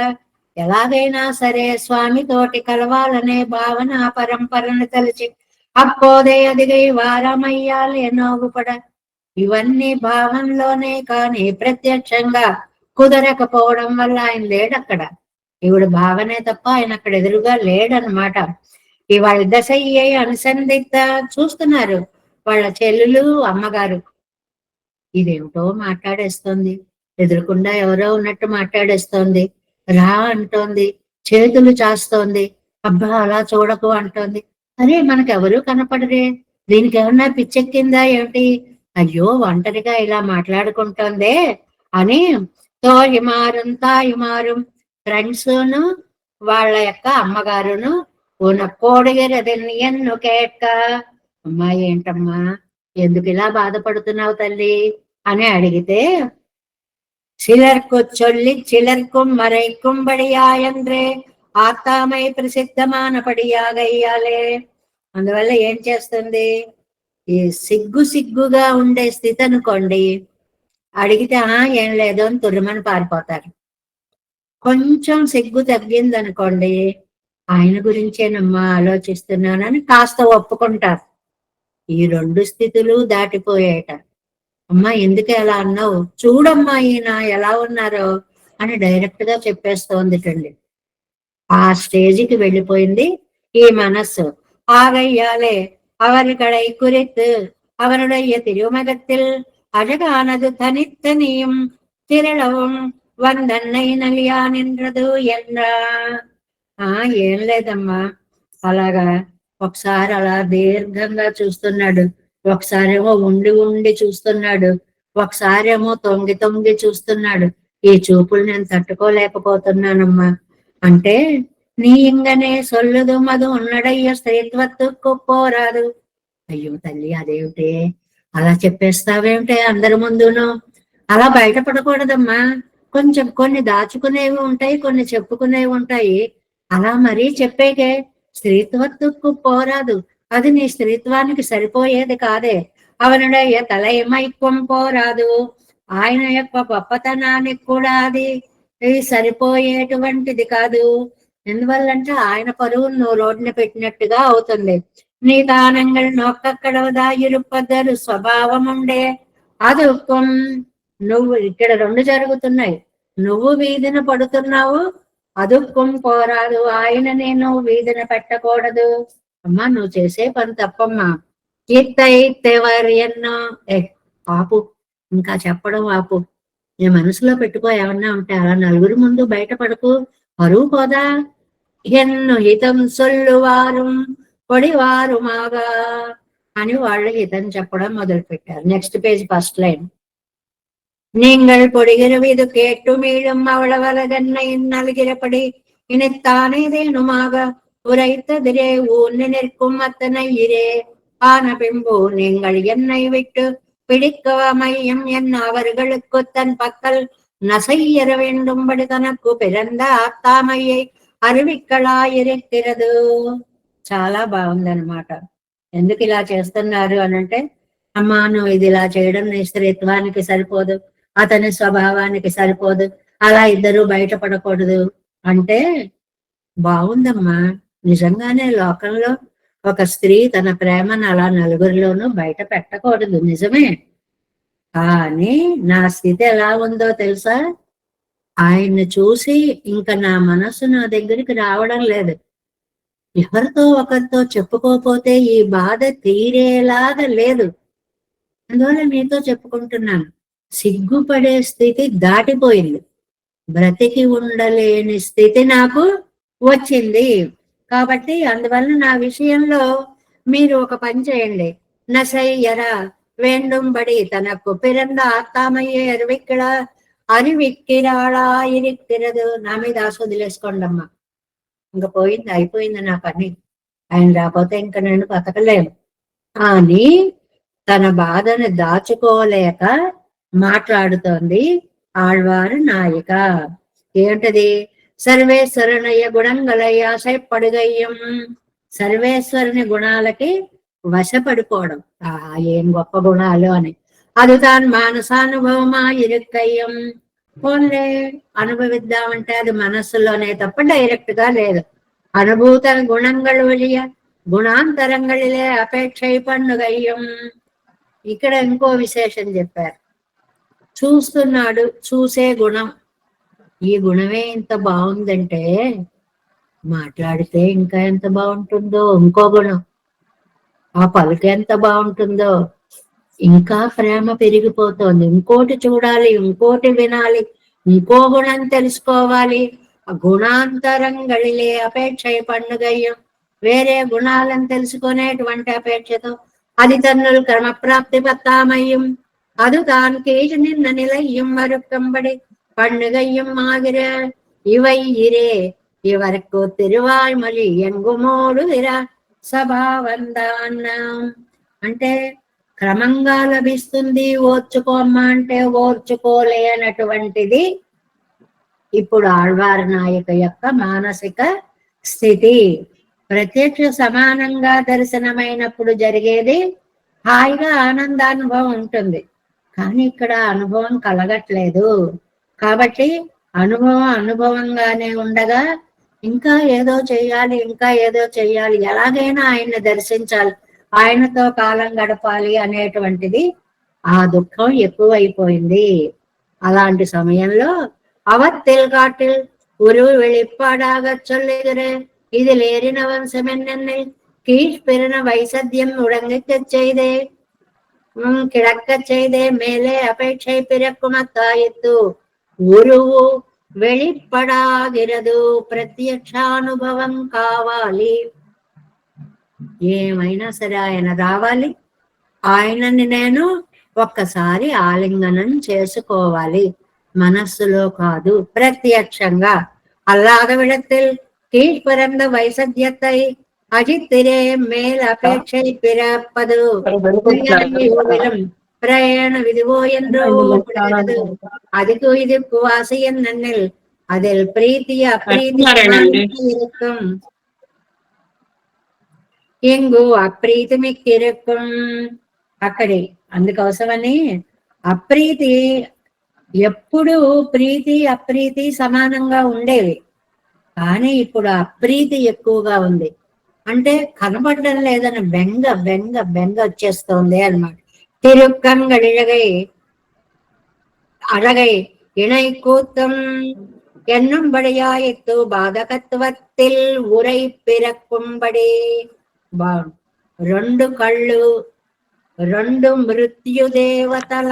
ఎలాగైనా సరే స్వామితోటి కలవాలనే భావన పరంపరను తలిచి అప్పోదే అదిగై వారమయ్యాలి నోగుపడ. ఇవన్నీ భావంలోనే కానీ ప్రత్యక్షంగా కుదరకపోవడం వల్ల ఆయన లేడక్కడ. ఇవిడు భావనే తప్ప ఆయన అక్కడ ఎదురుగా లేడనమాట. ఇవాళ దశయ్యే అనుసంధిత చూస్తున్నారు వాళ్ళ చెల్లులు అమ్మగారు. ఇదేమిటో మాట్లాడేస్తోంది, ఎదురుకుండా ఎవరో ఉన్నట్టు మాట్లాడేస్తోంది, రా అంటోంది, చేతులు చాస్తోంది, అబ్బా అలా చూడకు అంటోంది. అరే మనకెవరూ కనపడరే, దీనికి ఏమన్నా పిచ్చెక్కిందా ఏమిటి? అయ్యో ఒంటరిగా ఇలా మాట్లాడుకుంటోందే అని తోయిమారుం తాయిమారుం ఫ్రెండ్స్ను వాళ్ళ యొక్క అమ్మగారును కోడిగిరదిని ఎన్ను కేట్క, అమ్మా ఏంటమ్మా ఎందుకు ఇలా బాధపడుతున్నావు తల్లి అని అడిగితే, చిలర్కు చొల్లి చిలర్க்கும் మరైకుంబడియాయంద్రే ఆత్తామై ప్రసిద్ధమానపడియాగయ్యాలే. అందువల్ల ఏం చేస్తుంది, ఈ సిగ్గుగా ఉండే స్థితి అనుకోండి, అడిగితే ఏం లేదు అని తుర్రుమని పారిపోతారు. కొంచెం సిగ్గు తగ్గింది అనుకోండి, ఆయన గురించేనమ్మా ఆలోచిస్తున్నానని కాస్త ఒప్పుకుంటారు. ఈ 2 స్థితులు దాటిపోయాట. అమ్మా ఎందుకు ఎలా అన్నావు, చూడమ్మా ఈయన ఎలా ఉన్నారో అని డైరెక్ట్ గా చెప్పేస్తోందిటండి. ఆ స్టేజికి వెళ్ళిపోయింది ఈ మనస్సు. ఆగయ్యాలే அவர்களை குறித்து அவனுடைய திருமகத்தில் அழகானது தனித்தனியும் திரளவும் వందన్నై నలియా నిండ్రదు ఎన్రా. ఏం లేదమ్మా, అలాగా ఒకసారి అలా దీర్ఘంగా చూస్తున్నాడు, ఒకసారేమో ఉండి చూస్తున్నాడు, ఒకసారేమో తొంగి చూస్తున్నాడు. ఈ చూపులు నేను తట్టుకోలేకపోతున్నానమ్మా అంటే, నీ ఇంగనే సొల్లుదు మధు ఉన్నడయ్య స్త్రీత్వత్తుకు పోరాదు. అయ్యో తల్లి అదేమిటే అలా చెప్పేస్తావేమిటే అందరి ముందును, అలా బయటపడకూడదమ్మా. కొంచెం కొన్ని దాచుకునేవి ఉంటాయి, కొన్ని చెప్పుకునేవి ఉంటాయి. అలా మరీ చెప్పేకే స్త్రీత్వత్తుకు పోరాదు, అది నీ స్త్రీత్వానికి సరిపోయేది కాదే. అవనుడయ్య తలైమైక్వం పోరాదు, ఆయన యొక్క గొప్పతనానికి కూడా అది సరిపోయేటువంటిది కాదు. ఎందువల్లంటే ఆయన పరువును నువ్వు రోడ్డున పెట్టినట్టుగా అవుతుంది. నీ దానంగా నొక్కక్కడవదా ఇరుపద్దరు స్వభావం ఉండే అదుక్కం. నువ్వు ఇక్కడ 2 జరుగుతున్నాయి, నువ్వు వీధిన పడుతున్నావు, అదుక్కం పోరాదు, ఆయన నేను వీధిన పెట్టకూడదు. అమ్మా నువ్వు చేసే పని తప్పమ్మా. కీర్తైతెవర్యన్నో ఆపు, ఇంకా చెప్పడం ఆపు. నీ మనసులో పెట్టుకో, ఏమన్నా ఉంటే అలా నలుగురి ముందు బయటపడకు, పరువు పోదా. ఎన్ను హితం సొల్లువారు పొడివారు మాగా అని వాళ్ళు హితం చెప్పడం మొదలు పెట్టారు. Next page first line. நீங்கள் பொடிகிறவிது கேட்டு மீளும் அவளவலதன்னை நல்கிறபடி இனித்தானேதேனுமாக உரைத்ததிரே ஊன்னு நிற்கும் அத்தனை இரே ஆன பின்பு நீங்கள் என்னை விட்டு பிடிக்கவ மையம் என்ன அவர்களுக்கு தன் பக்கல் நசையற வேண்டும்படி తనకు பிறந்த ఆత్తామయ్యై అరివిక్కలాయిరెక్కిరదు. చాలా బాగుందనమాట. ఎందుకు ఇలా చేస్తున్నారు అనంటే, అమ్మా నువ్వు ఇది ఇలా చేయడం నీ స్త్రీత్వానికి సరిపోదు, అతని స్వభావానికి సరిపోదు, అలా ఇద్దరు బయటపడకూడదు అంటే, బాగుందమ్మా. నిజంగానే లోకంలో ఒక స్త్రీ తన ప్రేమను అలా నలుగురిలోనూ బయట పెట్టకూడదు, నిజమే. కానీ నా స్థితి ఎలా ఉందో తెలుసా, ఆయన్ని చూసి ఇంకా నా మనసు నా దగ్గరికి రావడం లేదు. ఎవరితో ఒకరితో చెప్పుకోపోతే ఈ బాధ తీరేలాగా లేదు. అందువల్ల మీతో చెప్పుకుంటున్నాను, సిగ్గుపడే స్థితి దాటిపోయింది, బ్రతికి ఉండలేని స్థితి నాకు వచ్చింది. కాబట్టి అందువల్ల నా విషయంలో మీరు ఒక పని చేయండి. నసయ్యరా వేండుంబడి తనకు పిరంద ఆత్తామయ్యే అరివిక్కిరాళాయిరిక్కిరదు. నా మీద ఆశ వదిలేసుకోండి అమ్మా, ఇంకా పోయింది, అయిపోయింది నా పని, ఆయన రాకపోతే ఇంకా నేను బతకలేను అని తన బాధను దాచుకోలేక మాట్లాడుతోంది ఆళ్వారు నాయిక. ఏంటది, సర్వేశ్వరునయ్య గుణంగలయ్య ఆశపడుగయ్యం. సర్వేశ్వరుని గుణాలకి వశపడిపోవడం, ఏం గొప్ప గుణాలు అని. అది తాను మానసానుభవమా ఇరుక్కయ్యం. పోన్లే అనుభవిద్దామంటే అది మనస్సులోనే తప్ప డైరెక్ట్ గా లేదు. అనుభూత గుణంగళ వలియ గుణాంతరంగళిలే అపేక్ష పన్నుగయ్యం. ఇక్కడ ఇంకో విశేషం చెప్పారు, చూస్తున్నాడు, చూసే గుణం. ఈ గుణమే ఇంత బాగుందంటే మాట్లాడితే ఇంకా ఎంత బాగుంటుందో. ఇంకో గుణం, ఆ పలుకు ఎంత బాగుంటుందో, ఇంకా ప్రేమ పెరిగిపోతోంది. ఇంకోటి చూడాలి, ఇంకోటి వినాలి, ఇంకో గుణం తెలుసుకోవాలి. గుణాంతరంగళిలే అపేక్ష పండుగయ్యం. వేరే గుణాలను తెలుసుకునేటువంటి అపేక్షతో அது தன்னுள் கிரமப்பிராப்தி பத்தாமையும் அதுதான் கேசு நின்ன நிலையும் மறுக்கம்படி பண்ணுகையும் ஆகிற இவை இரே ఇవరకు తిరువాయ్మలి ఎంగుమోడు సభావందాన్. అంటే క్రమంగా లభిస్తుంది, ఓర్చుకోమ్మా అంటే ఓర్చుకోలేనటువంటిది ఇప్పుడు ఆళ్వార్ నాయక యొక్క మానసిక స్థితి. ప్రత్యక్ష సమానంగా దర్శనమైనప్పుడు జరిగేది హాయిగా ఆనందానుభవం ఉంటుంది, కానీ ఇక్కడ అనుభవం కలగట్లేదు. కాబట్టి అనుభవంగానే ఉండగా ఇంకా ఏదో చెయ్యాలి, ఇంకా ఏదో చెయ్యాలి, ఎలాగైనా ఆయన్ని దర్శించాలి, ఆయనతో కాలం గడపాలి అనేటువంటిది ఆ దుఃఖం ఎక్కువైపోయింది. అలాంటి సమయంలో அவத்தில் காட்டில் ஒரு வெளிப்பாடாக சொல்லுகிறேன், இதில் ஏறினவன் செமென்னென்னில் கீழ்பெருன வைசத்தியம் உடங்கச் செய்தே கிடக்கச் செய்தே மேலே அபேட்சை பிறக்குமத்தாயித்து ఉరువు வெளிப்படாகிறது, ప్రత్యక్షానుభవం కావాలి. ఏమైనా సరే ఆయన రావాలి, ఆయనని నేను ఒక్కసారి ఆలింగనం చేసుకోవాలి, మనస్సులో కాదు ప్రత్యక్షంగా. అల్లాద విడத்தில் கீழ்பிறந்த வைசத்தியத்தை அஜித்திரே மேல் அபேட்சை பிறப்பது பிரயாண விதுவோ என்றோ அதுக்கு இதுக்கு வாசியன் நன்னில் அதில் பிரீத்தி அப்ரீதி இருக்கும், ఎంగు అప్రీతి మిక్కిరుక్కుం అక్కడే. అందుకోసమని అప్రీతి ఎప్పుడు ప్రీతి అప్రీతి సమానంగా ఉండేవి, కానీ ఇప్పుడు అప్రీతి ఎక్కువగా ఉంది. అంటే కనపడడం లేదని బెంగ బెంగ బెంగ వచ్చేస్తోంది అన్నమాట. తిరుక్కంగడిగై அழகை இணை கூத்தம் என்னும்படியாயித்து బాధకత్వத்தில் ఉరై పిరక్కుంబడి. రెండు కళ్ళు రెండు మృత్యుదేవతల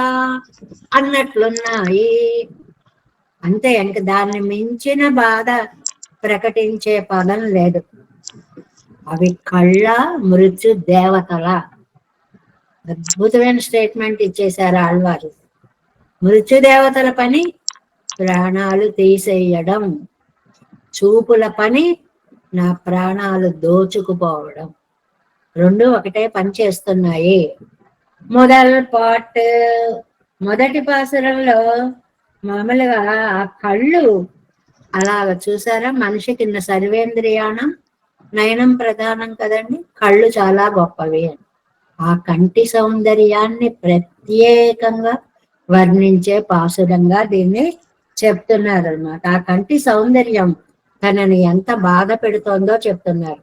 అన్నట్లున్నాయి. అంతే, ఇంక దాన్ని మించిన బాధ ప్రకటించే పదం లేదు. అవి కళ్ళ మృత్యు దేవతల. అద్భుతమైన స్టేట్మెంట్ ఇచ్చేశారు ఆళ్వారు. మృత్యుదేవతల పని ప్రాణాలు తీసేయడం, చూపుల పని నా ప్రాణాలు దోచుకుపోవడం. రెండు ఒకటే పని చేస్తున్నాయి. మొదటి పాసురంలో మామూలుగా ఆ కళ్ళు అలాగ చూసారా, మనిషికి సర్వేంద్రియాణం నయనం ప్రధానం కదండి, కళ్ళు చాలా గొప్పవి అని. ఆ కంటి సౌందర్యాన్ని ప్రత్యేకంగా వర్ణించే పాసురంగా దీన్ని చెప్తున్నారు అన్నమాట. ఆ కంటి సౌందర్యం తనని ఎంత బాధ పెడుతోందో చెప్తున్నారు.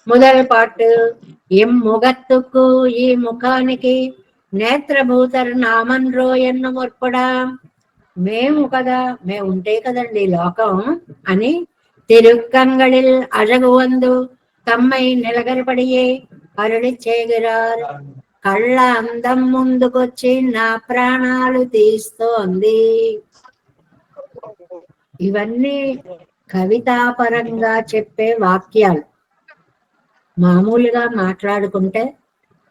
మొదటి పాటు ముగత్తుకు ఈ ముఖానికి నేత్రభూతరు నామన్రో ఎన్ను ముర్పడా, మేము కదా, మేము ఉంటే కదండి లోకం అని తిరుక్కంగళిల్ అழகுవందు తమ్మై నిలగరపడియే అరుడి చేగిరారు. కళ్ళ అందం ముందుకొచ్చి నా ప్రాణాలు తీస్తోంది. ఇవన్నీ కవితాపరంగా చెప్పే వాక్యాలు. మామూలుగా మాట్లాడుకుంటే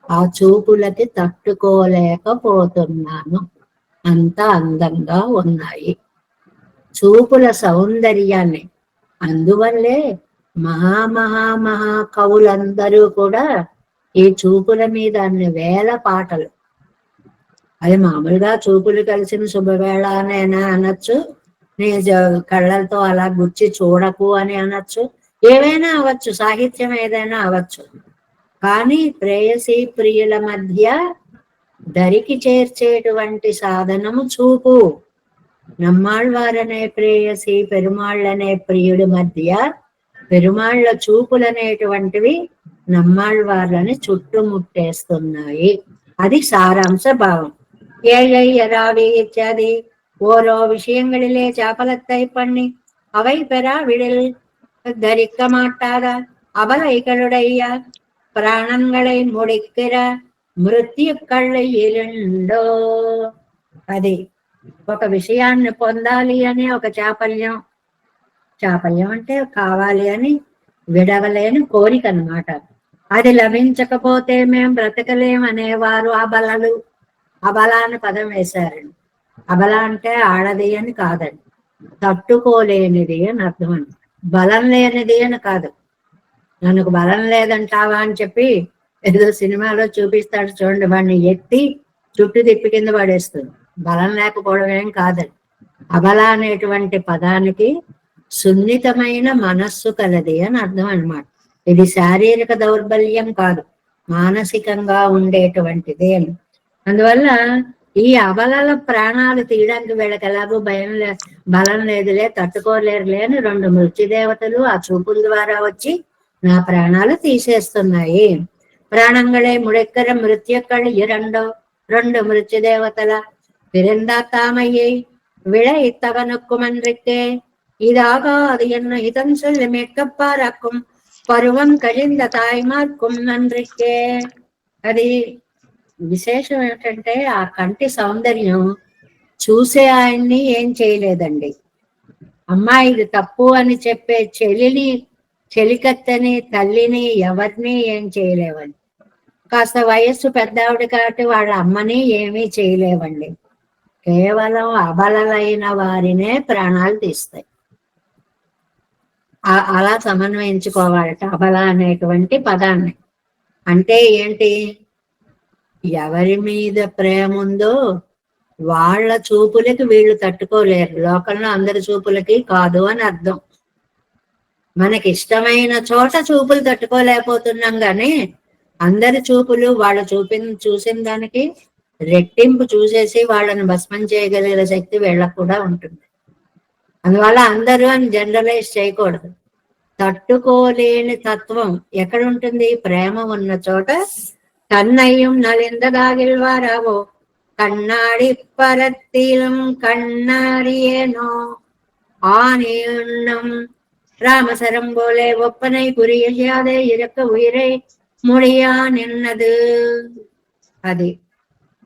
ఆ చూపులకి తట్టుకోలేకపోతున్నాను, అంత అందంగా ఉన్నాయి చూపుల సౌందర్యాన్ని. అందువల్లే మహా కవులందరూ కూడా ఈ చూపుల మీద అన్ని వేల పాటలు. అది మామూలుగా చూపులు కలిసిన శుభవేళ అనేనా అనొచ్చు, నీ కళ్ళతో అలా గుచ్చి చూడకు అని అనొచ్చు, ఏవైనా అవ్వచ్చు, సాహిత్యం ఏదైనా అవ్వచ్చు. కానీ ప్రేయసి ప్రియుల మధ్య దరికి చేర్చేటువంటి సాధనము చూపు. నమ్మాళ్వారనే ప్రేయసి, పెరుమాళ్ళనే ప్రియుడి మధ్య పెరుమాళ్ల చూపులనేటువంటివి నమ్మాళ్వార్లని చుట్టుముట్టేస్తున్నాయి. అది సారాంశ భావం. రావి ఇత్యాది ఓరో విషయங்களிலே చాపలత్తై పన్ని అவை పెరా విడిల్ ధరిక్క మాட்டாத అబలైకలుడయ్య ప్రాణంగళై ముడిక్కిర మృత్యు కళ్ళు ఇరుండో. అది ఒక విషయాన్ని పొందాలి అని ఒక చాపల్యం అంటే కావాలి అని విడవలేని కోరిక అన్నమాట. అది లభించకపోతే మేము బ్రతకలేమనేవారు అబలలు. అబల అని పదం వేశారండి. అబల అంటే ఆడది అని కాదండి, తట్టుకోలేనిది అని అర్థం అండి. బలం లేనిది అని కాదు. నాకు బలం లేదంటావా అని చెప్పి ఏదో సినిమాలో చూపిస్తాడు చూడండి, వాడిని ఎత్తి చుట్టూ తిప్పి కింద పడేస్తుంది. బలం లేకపోవడం ఏం కాదండి. అబల అనేటువంటి పదానికి సున్నితమైన మనస్సు కలది అని అర్థం అన్నమాట. ఇది శారీరక దౌర్బల్యం కాదు, మానసికంగా ఉండేటువంటిది అని. అందువల్ల ఈ అబలల ప్రాణాలు తీయడానికి వీళ్ళకి ఎలాగో బలం లేదులే, తట్టుకోలేరులే అని 2 మృత్యుదేవతలు ఆ చూపుల ద్వారా వచ్చి నా ప్రాణాలు తీసేస్తున్నాయి. ప్రాణంగళే ముడెక్కర మృత్యుక్കൾ 2 మృత్యుదేవతల பிறந்தாத்தாமையை விழ இத்தவனுக்குமன்றிக்கே இதாகாது என்ன இதன் சொல்லி மெக்கப்பாராக்கும் పరువం కజింద తాయిమార్కుం నండ్రికే. అది విశేషం ఏంటంటే ఆ కంటి సౌందర్యం చూసే ఆయన్ని ఏం చేయలేదండి. అమ్మాయి ఇది తప్పు అని చెప్పే చెలికత్తని తల్లిని ఎవరిని ఏం చేయలేవండి. కాస్త వయస్సు పెద్దావిడ కాబట్టి వాళ్ళ అమ్మని ఏమీ చేయలేవండి. కేవలం అబలలైన వారినే ప్రాణాలు తీస్తాయి. అలా సమన్వయించుకోవాలట అబల అనేటువంటి పదాన్ని. అంటే ఏంటి, ఎవరి మీద ప్రేమ ఉందో వాళ్ళ చూపులకి వీళ్ళు తట్టుకోలేరు, లోకంలో అందరి చూపులకి కాదు అని అర్థం. మనకి ఇష్టమైన చోట చూపులు తట్టుకోలేకపోతున్నాం కానీ అందరి చూపులు వాళ్ళ చూసిన దానికి రెట్టింపు చూసేసి వాళ్ళని భస్మం చేయగలిగే శక్తి వీళ్ళకు కూడా ఉంటుంది. అందువల్ల అందరూ అని జనరలైజ్ చేయకూడదు. తట్టుకోలేని తత్వం ఎక్కడ ఉంటుంది, ప్రేమ ఉన్న చోట. కన్నయ్యం నలిందగాగిల్వారావో కన్నాడి పరత్తిలం కన్నాడియేనో ఆనియున్నం రామసరం పోలే ఒప్పనై పురియాదే ఇరక్క ఉయిరై ముడియా నిన్నదు. అది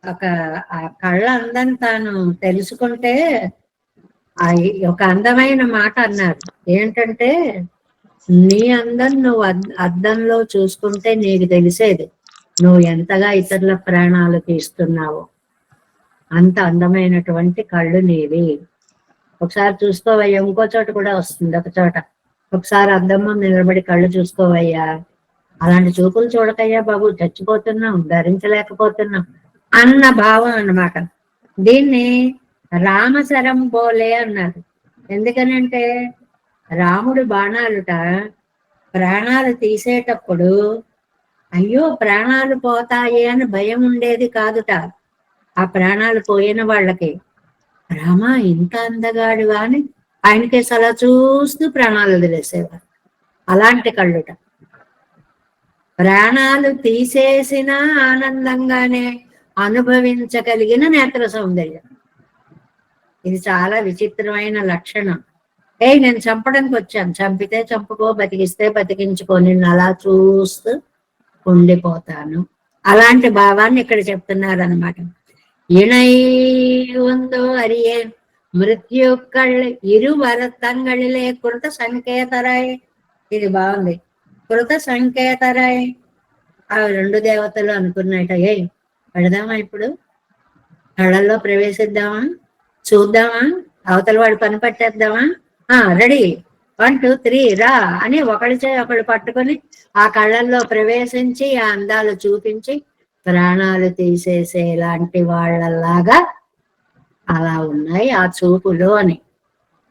ఆ కళ్ళ అందం తాను తెలుసుకుంటే ఒక అందమైన మాట అన్నారు. ఏంటంటే, నీ అందం నువ్వు అద్దంలో చూసుకుంటే నీకు తెలిసేది నువ్వు ఎంతగా ఇతరుల ప్రాణాలు తీస్తున్నావో. అంత అందమైనటువంటి కళ్ళు నీవి. ఒకసారి చూసుకోవయ్యా, ఇంకో చోట కూడా వస్తుంది ఒక చోట. ఒకసారి అద్దమ్మ నిలబడి కళ్ళు చూసుకోవయ్యా, అలాంటి చూపులు చూడకయ్యా బాబు, చచ్చిపోతున్నాం, ధరించలేకపోతున్నాం అన్న భావం అన్నమాట. దీన్ని రామసరం పోలే అన్నారు. ఎందుకనంటే రాముడు బాణాలుట ప్రాణాలు తీసేటప్పుడు అయ్యో ప్రాణాలు పోతాయి అని భయం ఉండేది కాదుట. ఆ ప్రాణాలు పోయిన వాళ్ళకి రామా ఇంత అందగాడు అని ఆయనకి అలా చూస్తూ ప్రాణాలు వదిలేసేవారు. అలాంటి కళ్ళుట. ప్రాణాలు తీసేసిన ఆనందంగానే అనుభవించగలిగిన నేత్ర సౌందర్యం. ఇది చాలా విచిత్రమైన లక్షణం. నేను చంపడానికి వచ్చాను, చంపితే చంపుకో, బతికిస్తే బతికించుకో, నిన్ను అలా చూస్తూ ఉండిపోతాను. అలాంటి భావాన్ని ఇక్కడ చెప్తున్నారు అనమాట. இணை ఉందో అరియే మృత్యుక్கள் ఇరువరతంగళిలే కృత సంకేతరాయ్. ఇది బాగుంది, కృత సంకేతరాయ్. ఆ 2 దేవతలు అనుకున్నట, పెడదామా ఇప్పుడు, కళ్ళల్లో ప్రవేశిద్దామా, చూద్దామా, అవతల వాడు పని పట్టేద్దామా, రెడీ 1 2 3 రా అని ఒకళ్ళు పట్టుకొని ఆ కళ్ళల్లో ప్రవేశించి ఆ అందాలు చూపించి ప్రాణాలు తీసేసేలాంటి వాళ్ళలాగా అలా ఉన్నాయి ఆ చూపులు అని.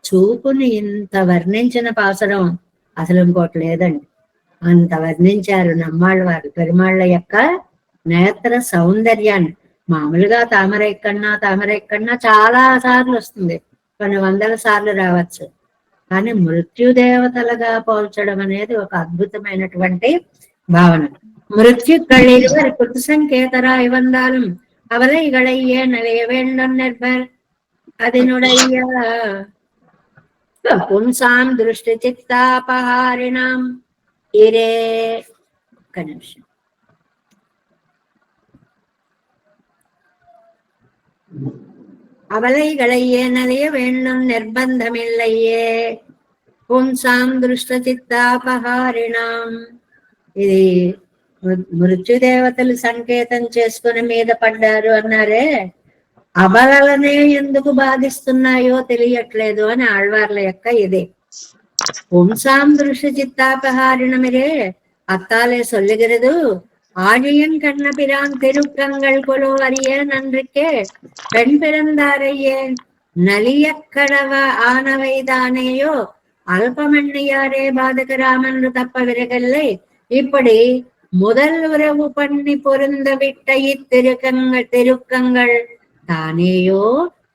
చూపుని ఇంత వర్ణించిన పాసరం అసలు ఇంకోటి లేదండి. అంత వర్ణించారు నమ్మాళ్ళ వారు పెరుమాళ్ళ యొక్క నేత్ర సౌందర్యాన్ని. మామూలుగా తామర ఎక్కడన్నా చాలా సార్లు వస్తుంది, కొన్ని 100 సార్లు రావచ్చు. కానీ మృత్యుదేవతలుగా పోల్చడం అనేది ఒక అద్భుతమైనటువంటి భావన. மృత్யுக்கள் இருவர் குத்து சங்கேதராய் வந்தாலும் அவளைகளையே நலைய வேண்டும் நிற்பர் அதனுடைய பும்சாம் திருஷ்டி சித்தாபஹாரிணாம் இரே. நிமிஷம். அவளைகளையே நலைய வேண்டும் நிர்பந்தமில்லையே பும்சாம் திருஷ்ட சித்தாபஹாரிணாம். ఇది మృత్యుదేవతలు సంకేతం చేసుకుని మీద పడ్డారు అన్నారే, అబలనే ఎందుకు బాధిస్తున్నాయో తెలియట్లేదు అని ఆళ్వార్ల యొక్క ఇది. పుంసాం దృశ్య చిత్తాపహారిణమిరే அத்தாலே சொல்லுகிறது, ஆழியன் கண்ணபிரான் தெருக்கங்கள் கொலோ அறிய நன்றிக்கே பெண் பிறந்தாரையே நலியக்கடவ ஆனவைதானேயோ அல்பமண்ணியாரே பாதகராமன் தப்ப விரகல்லை. இப்படி முதல் உறவு பண்ணி பொருந்த விட்ட இத்திருக்கங்கள் தானேயோ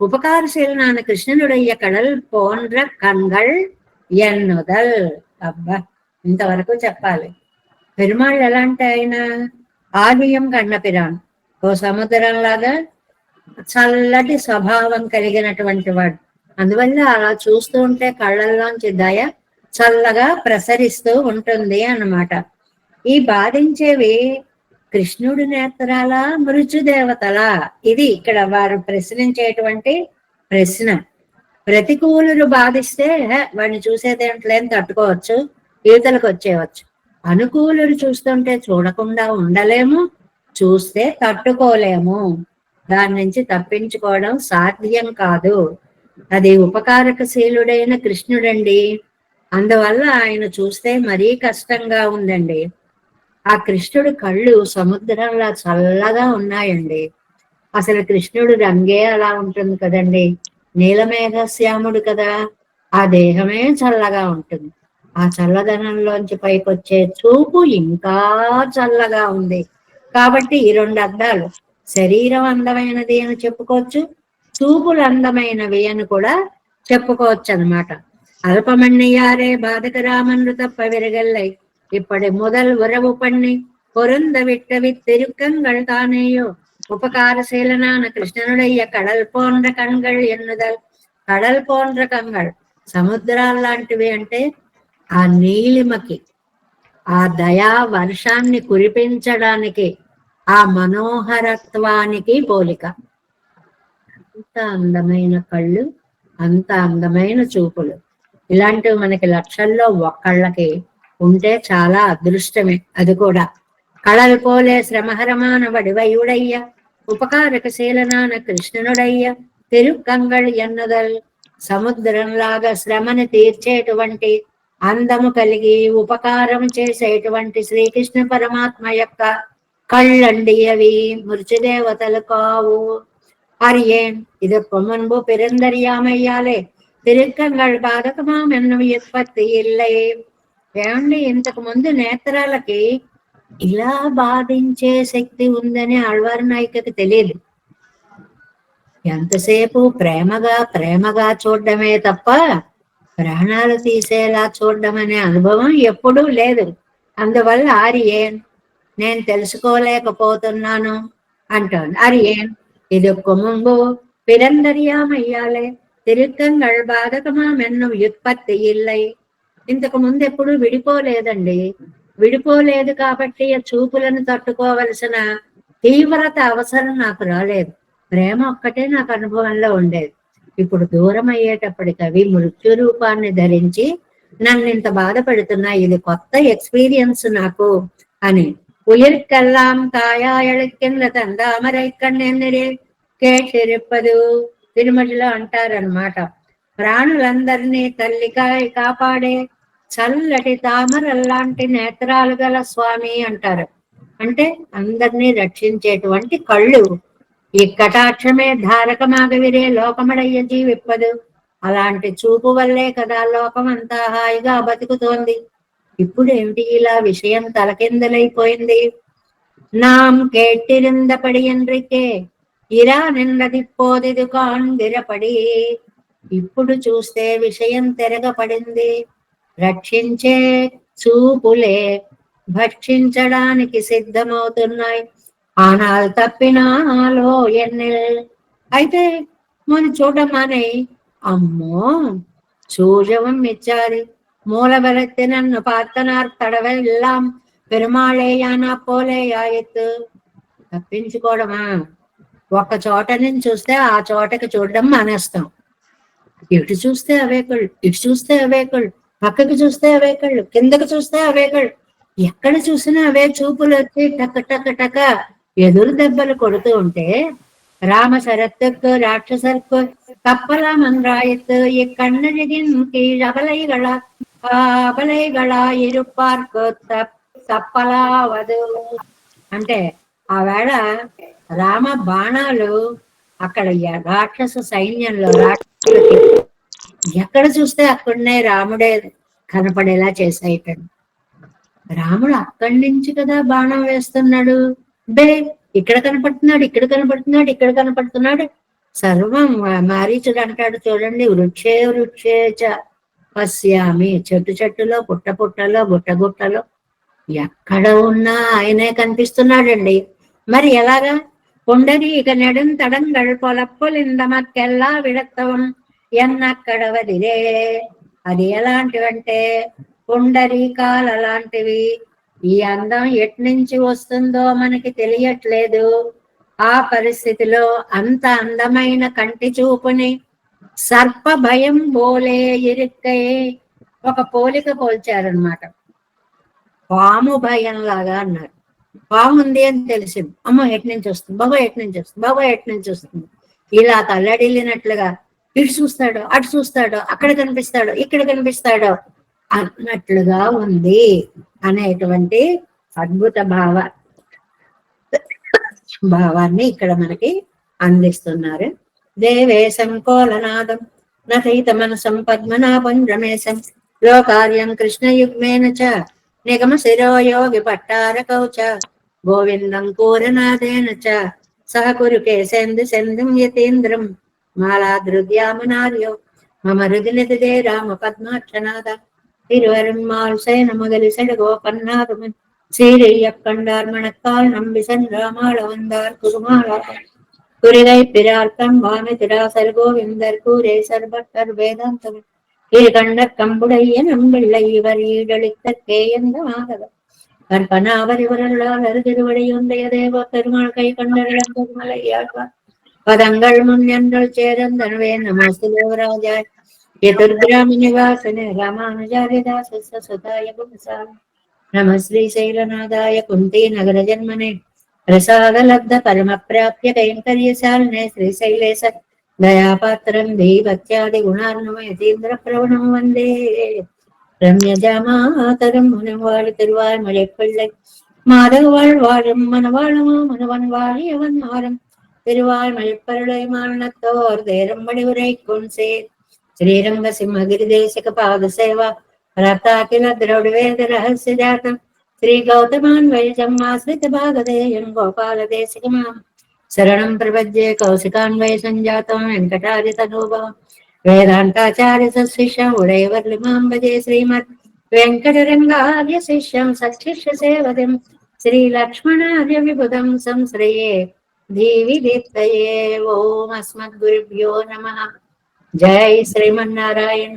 ఉపకారశీలనాన కృష్ణుడయ్య కడల్ పోండ్ర కణ్గళ్ ఎన్నుదల్. అబ్బా, ఇంతవరకు చెప్పాలి. పెరుమాళ్ళు ఎలాంటి ఆయన? ఆలయం కన్నపిరాన్, ఓ సముద్రం లాగా చల్లటి స్వభావం కలిగినటువంటి వాడు. అందువల్ల అలా చూస్తూ ఉంటే కళ్ళల్లోంచి దయ చల్లగా ప్రసరిస్తూ ఉంటుంది అన్నమాట. ఈ బాధించేవి కృష్ణుడి నేత్రాల మృత్యుదేవతలా? ఇది ఇక్కడ వారు ప్రశ్నించేటువంటి ప్రశ్న. ప్రతికూలులు బాధిస్తే వాడిని చూసేదేంట్లేని తట్టుకోవచ్చు, ఈతలకు వచ్చేవచ్చు. అనుకూలులు చూస్తుంటే చూడకుండా ఉండలేము, చూస్తే తట్టుకోలేము. దాని నుంచి తప్పించుకోవడం సాధ్యం కాదు. అది ఉపకారకశీలుడైన కృష్ణుడండి. అందువల్ల ఆయన చూస్తే మరీ కష్టంగా ఉందండి. ఆ కృష్ణుడు కళ్ళు సముద్రంలా చల్లగా ఉన్నాయండి. అసలు కృష్ణుడు రంగే అలా ఉంటుంది కదండి, నీలమేఘ శ్యాముడు కదా, ఆ దేహమే చల్లగా ఉంటుంది. ఆ చల్లదనంలోంచి పైకొచ్చే చూపు ఇంకా చల్లగా ఉంది. కాబట్టి ఈ రెండు అర్థాలు, శరీరం అందమైనది అని చెప్పుకోవచ్చు, చూపులు అందమైనవి అని కూడా చెప్పుకోవచ్చు అన్నమాట. అల్పమణ్ణియారే బాధకరామన్లు తప్ప విరగల్లై இப்படி முதல் உறவு பண்ணி பொருந்த விட்டவி திருக்கங்கள் தானேயோ ఉపకారశీలనాన కృష్ణనుడయ్య కడల్ పోండ్ర కణ్గళ్ ఎన్నుదల్. కడల్ పోండ్ర కణ్గళ్ సముద్రాలు లాంటివి అంటే ఆ నీలిమకి, ఆ దయా వర్షాన్ని కురిపించడానికి, ఆ మనోహరత్వానికి పోలిక. అంత అందమైన కళ్ళు, అంత అందమైన చూపులు, ఇలాంటివి మనకి లక్షల్లో ఒక్కళ్ళకి ఉంటే చాలా అదృష్టమే. అది కూడా కళలు పోలే శ్రమహరమాన వడివయుడయ్య ఉపకారకశీలనాన కృష్ణనుడయ్య తిరుకంగళ్ ఎన్నుదల్. సముద్రంలాగా శ్రమని తీర్చేటువంటి అందము కలిగి ఉపకారం చేసేటువంటి శ్రీకృష్ణ పరమాత్మ యొక్క కళ్ళండి అవి, మృత్యుదేవతలు కావు. అరియేం ఇదొక్క మున్బు పిరందర్యామయ్యాలే తిరుకంగళ్ బాధకమామెన్ను వ్యుత్పత్తి ఇల్లై. ఏమండి, ఇంతకు ముందు నేత్రాలకి ఇలా బాధించే శక్తి ఉందని ఆళ్వారు నాయకకి తెలియదు. ఎంతసేపు ప్రేమగా ప్రేమగా చూడడమే తప్ప ప్రాణాలు తీసేలా చూడడం అనే అనుభవం ఎప్పుడూ లేదు. అందువల్ల ఆర్యేన్ నేను తెలుసుకోలేకపోతున్నాను అంటోంది. ఆర్యేన్ ఇదొక్క ముందు పిరందర్యామయ్యాలే తిరుకంగళ్ బాధకమామెన్ను వ్యుత్పత్తి ఇల్లై. ఇంతకు ముందు ఎప్పుడు విడిపోలేదండి. విడిపోలేదు కాబట్టి ఆ చూపులను తట్టుకోవలసిన తీవ్రత అవసరం నాకు రాలేదు. ప్రేమ ఒక్కటే నాకు అనుభవంలో ఉండేది. ఇప్పుడు దూరం అయ్యేటప్పటికి అవి మృత్యు రూపాన్ని ధరించి నన్ను ఇంత బాధ పెడుతున్నా, ఇది కొత్త ఎక్స్పీరియన్స్ నాకు అని. ఉయిర్కెల్లాం తాయాయళక్కింద తందామరైక్కన్నెన్నరే కేటిరిప్పదు తిరుమలలో అంటారనమాట. ప్రాణులందరినీ తల్లికాయ కాపాడే చల్లటి తామరల్లాంటి నేత్రాలు గల స్వామి అంటారు. అంటే అందరినీ రక్షించేటువంటి కళ్ళు. ఈ కటాక్షమే ధారకమాగవిరే లోకమడయ్య జీవిప్పదు. అలాంటి చూపు వల్లే కదా లోకం అంతా హాయిగా బతుకుతోంది. ఇప్పుడు ఏమిటి ఇలా విషయం తలకిందలైపోయింది? నాం కేట్టిరిందపడి ఎండ్రికే ఇరా నిన్నదిపోదిదు కాండిరపడి. ఇప్పుడు చూస్తే విషయం తిరగపడింది. రక్షించే చూపులే భక్షించడానికి సిద్ధమవుతున్నాయి. ఆనాలు తప్పినాలో ఎన్నెల్. అయితే మనం చూడమానే అమ్మో சூழவும் மிச்சாது மூலவரத்து நன்னு பார்த்தனார் தடவெல்லாம் పెరుమాళేయానా పోలేయాయత్తు. తప్పించుకోవడమా? ఒక చోట నుంచి చూస్తే ఆ చోటకి చూడడం మానేస్తాం. ఇటు చూస్తే అవే కళ్ళు, ఇటు చూస్తే అవే కళ్ళు, పక్కకి చూస్తే అవే కళ్ళు, కిందకి చూస్తే అవే కళ్ళు. ఎక్కడ చూసినా అవే చూపులు వచ్చి టక టక టక ఎదురు దెబ్బలు కొడుతూ ఉంటే రామ శరத்துக்கு ராட்சசருக்கு கப்பலாமன்றாயித்து இக்கண்ணழகின் கீழ் அபலைகளா இருப்பார்க்கு తప్పలావదు అంటే ఆవేళ రామ బాణాలు అక్కడ రాక్షస సైన్యంలో రాక్షసులకి ఎక్కడ చూస్తే అక్కడనే రాముడే కనపడేలా చేసాయిటండి. రాముడు అక్కడి నుంచి కదా బాణం వేస్తున్నాడు, బే ఇక్కడ కనపడుతున్నాడు, ఇక్కడ కనపడుతున్నాడు, ఇక్కడ కనపడుతున్నాడు. సర్వం మారీచుడు అంటాడు చూడండి, వృక్షే వృక్షే చ పశ్యామి, చెట్టు చెట్టులో, పుట్ట పుట్టలో, గుట్ట గుట్టలో ఎక్కడ ఉన్నా ఆయనే కనిపిస్తున్నాడండి. మరి ఎలాగా? పొండరీక నెడుంతడంగళ్ పొలప్పులిందమక్కెల్లా విడత్తవం ఎన్నక్కడవదిరే. అది ఎలాంటివంటే పొండరీకాలు అలాంటివి. ఈ అందం ఎట్నుంచి వస్తుందో మనకి తెలియట్లేదు. ఆ పరిస్థితిలో అంత అందమైన కంటి చూపుని సర్ప భయం బోలే ఇరుక్కై ఒక పోలిక పోల్చారనమాట. పాము భయం లాగా అన్నారు. పాము ఉంది అని తెలిసింది, అమ్మ ఎటు నుంచి వస్తుంది, బాబా ఎటు నుంచి వస్తుంది, బాబా ఎటు నుంచి వస్తుంది, ఇలా తల్లడిల్లినట్లుగా ఇటు చూస్తాడు, అటు చూస్తాడు, అక్కడ కనిపిస్తాడు, ఇక్కడ కనిపిస్తాడు అన్నట్లుగా ఉంది అనేటువంటి అద్భుత భావాన్ని ఇక్కడ మనకి అందిస్తున్నారు. దేవే సంకోలనాదం నైత మనసం పద్మనాభం రమేశం లోకార్యం కృష్ణయుగ్మేన చ నిగమ శిరోయోగి పట్టారకౌ చ గోవిందం కూరనాదేన చ సహ కురు కేశేందు సెందుం యతీంద్రం మాలాదృద్యామనార్యో మమ హృదినిదే రామ పద్మాక్షనాథ തിരുവരന്മാൾ സേനമുതലിസട് ഗോപന്നാഥമൻ சீரையக்கண்டார் மணக்கால் நம்பி சென்றாமாள் வந்தார் குருமாளார் குருகை பிரார்த்தம் வாமி திராசர் கோவிந்தர் கூரே சர்பட்டர் வேதாந்தம் இரு கண்ட கம்புடைய நம்பிள்ளை இவர் ஈடளித்த கேயந்த மாதவர் கற்பனாவர் இவரல்லாளர் திருவடியுந்தைய தேவ பெருமாள் கை கண்டரிடம் பெருமலையாழ்வார் பதங்கள் முன் என்றல் சேரந்தனவே நமஸ்து தேவராஜாய் यतुर्ग्राम निवासने रामानुजार्यदास सदाय गुणसाम नमः श्री शैलनादाय कुंती नगर जन्मने रसागलब्ध परम प्राप्य कैंकर्यशालिने श्रीशैलेश दयापात्रं देवत्यादि गुणार्णव यतीन्द्र प्रवणं वन्दे रम्यजामातरं मुनिवाळि तिरुवाळ्मळैप्पिள்ளை மாதவாள் வாழும் மனவாளமா மனவன் வாழியவன் மாறும் திருவாழ்மழைப்பருளை மானத்தோர் தேரம் மடிவுரை கொன்சே श्रीरंग सिंहगिरिदेशिक पाद सेवा रताकिल द्रौड़वेद रहस्य जातम श्री गौतमान्वयजमाश्रित भागधेयं गोपाल देशिक मां शरणं प्रपद्ये कौशिकान्वय संजातं वेंकटारि तनूभवं वेदांताचार्य शिष्य उडैवर्लिमां भजे श्रीमत् वेंकटरंगार्य शिष्यं सच्छिष्य सेवतिं श्री लक्ष्मणार्य विबुधं संश्रये धीवि दीप्तये ओम अस्मद्गुरुभ्यो नमः. जय श्रीमन्नारायण।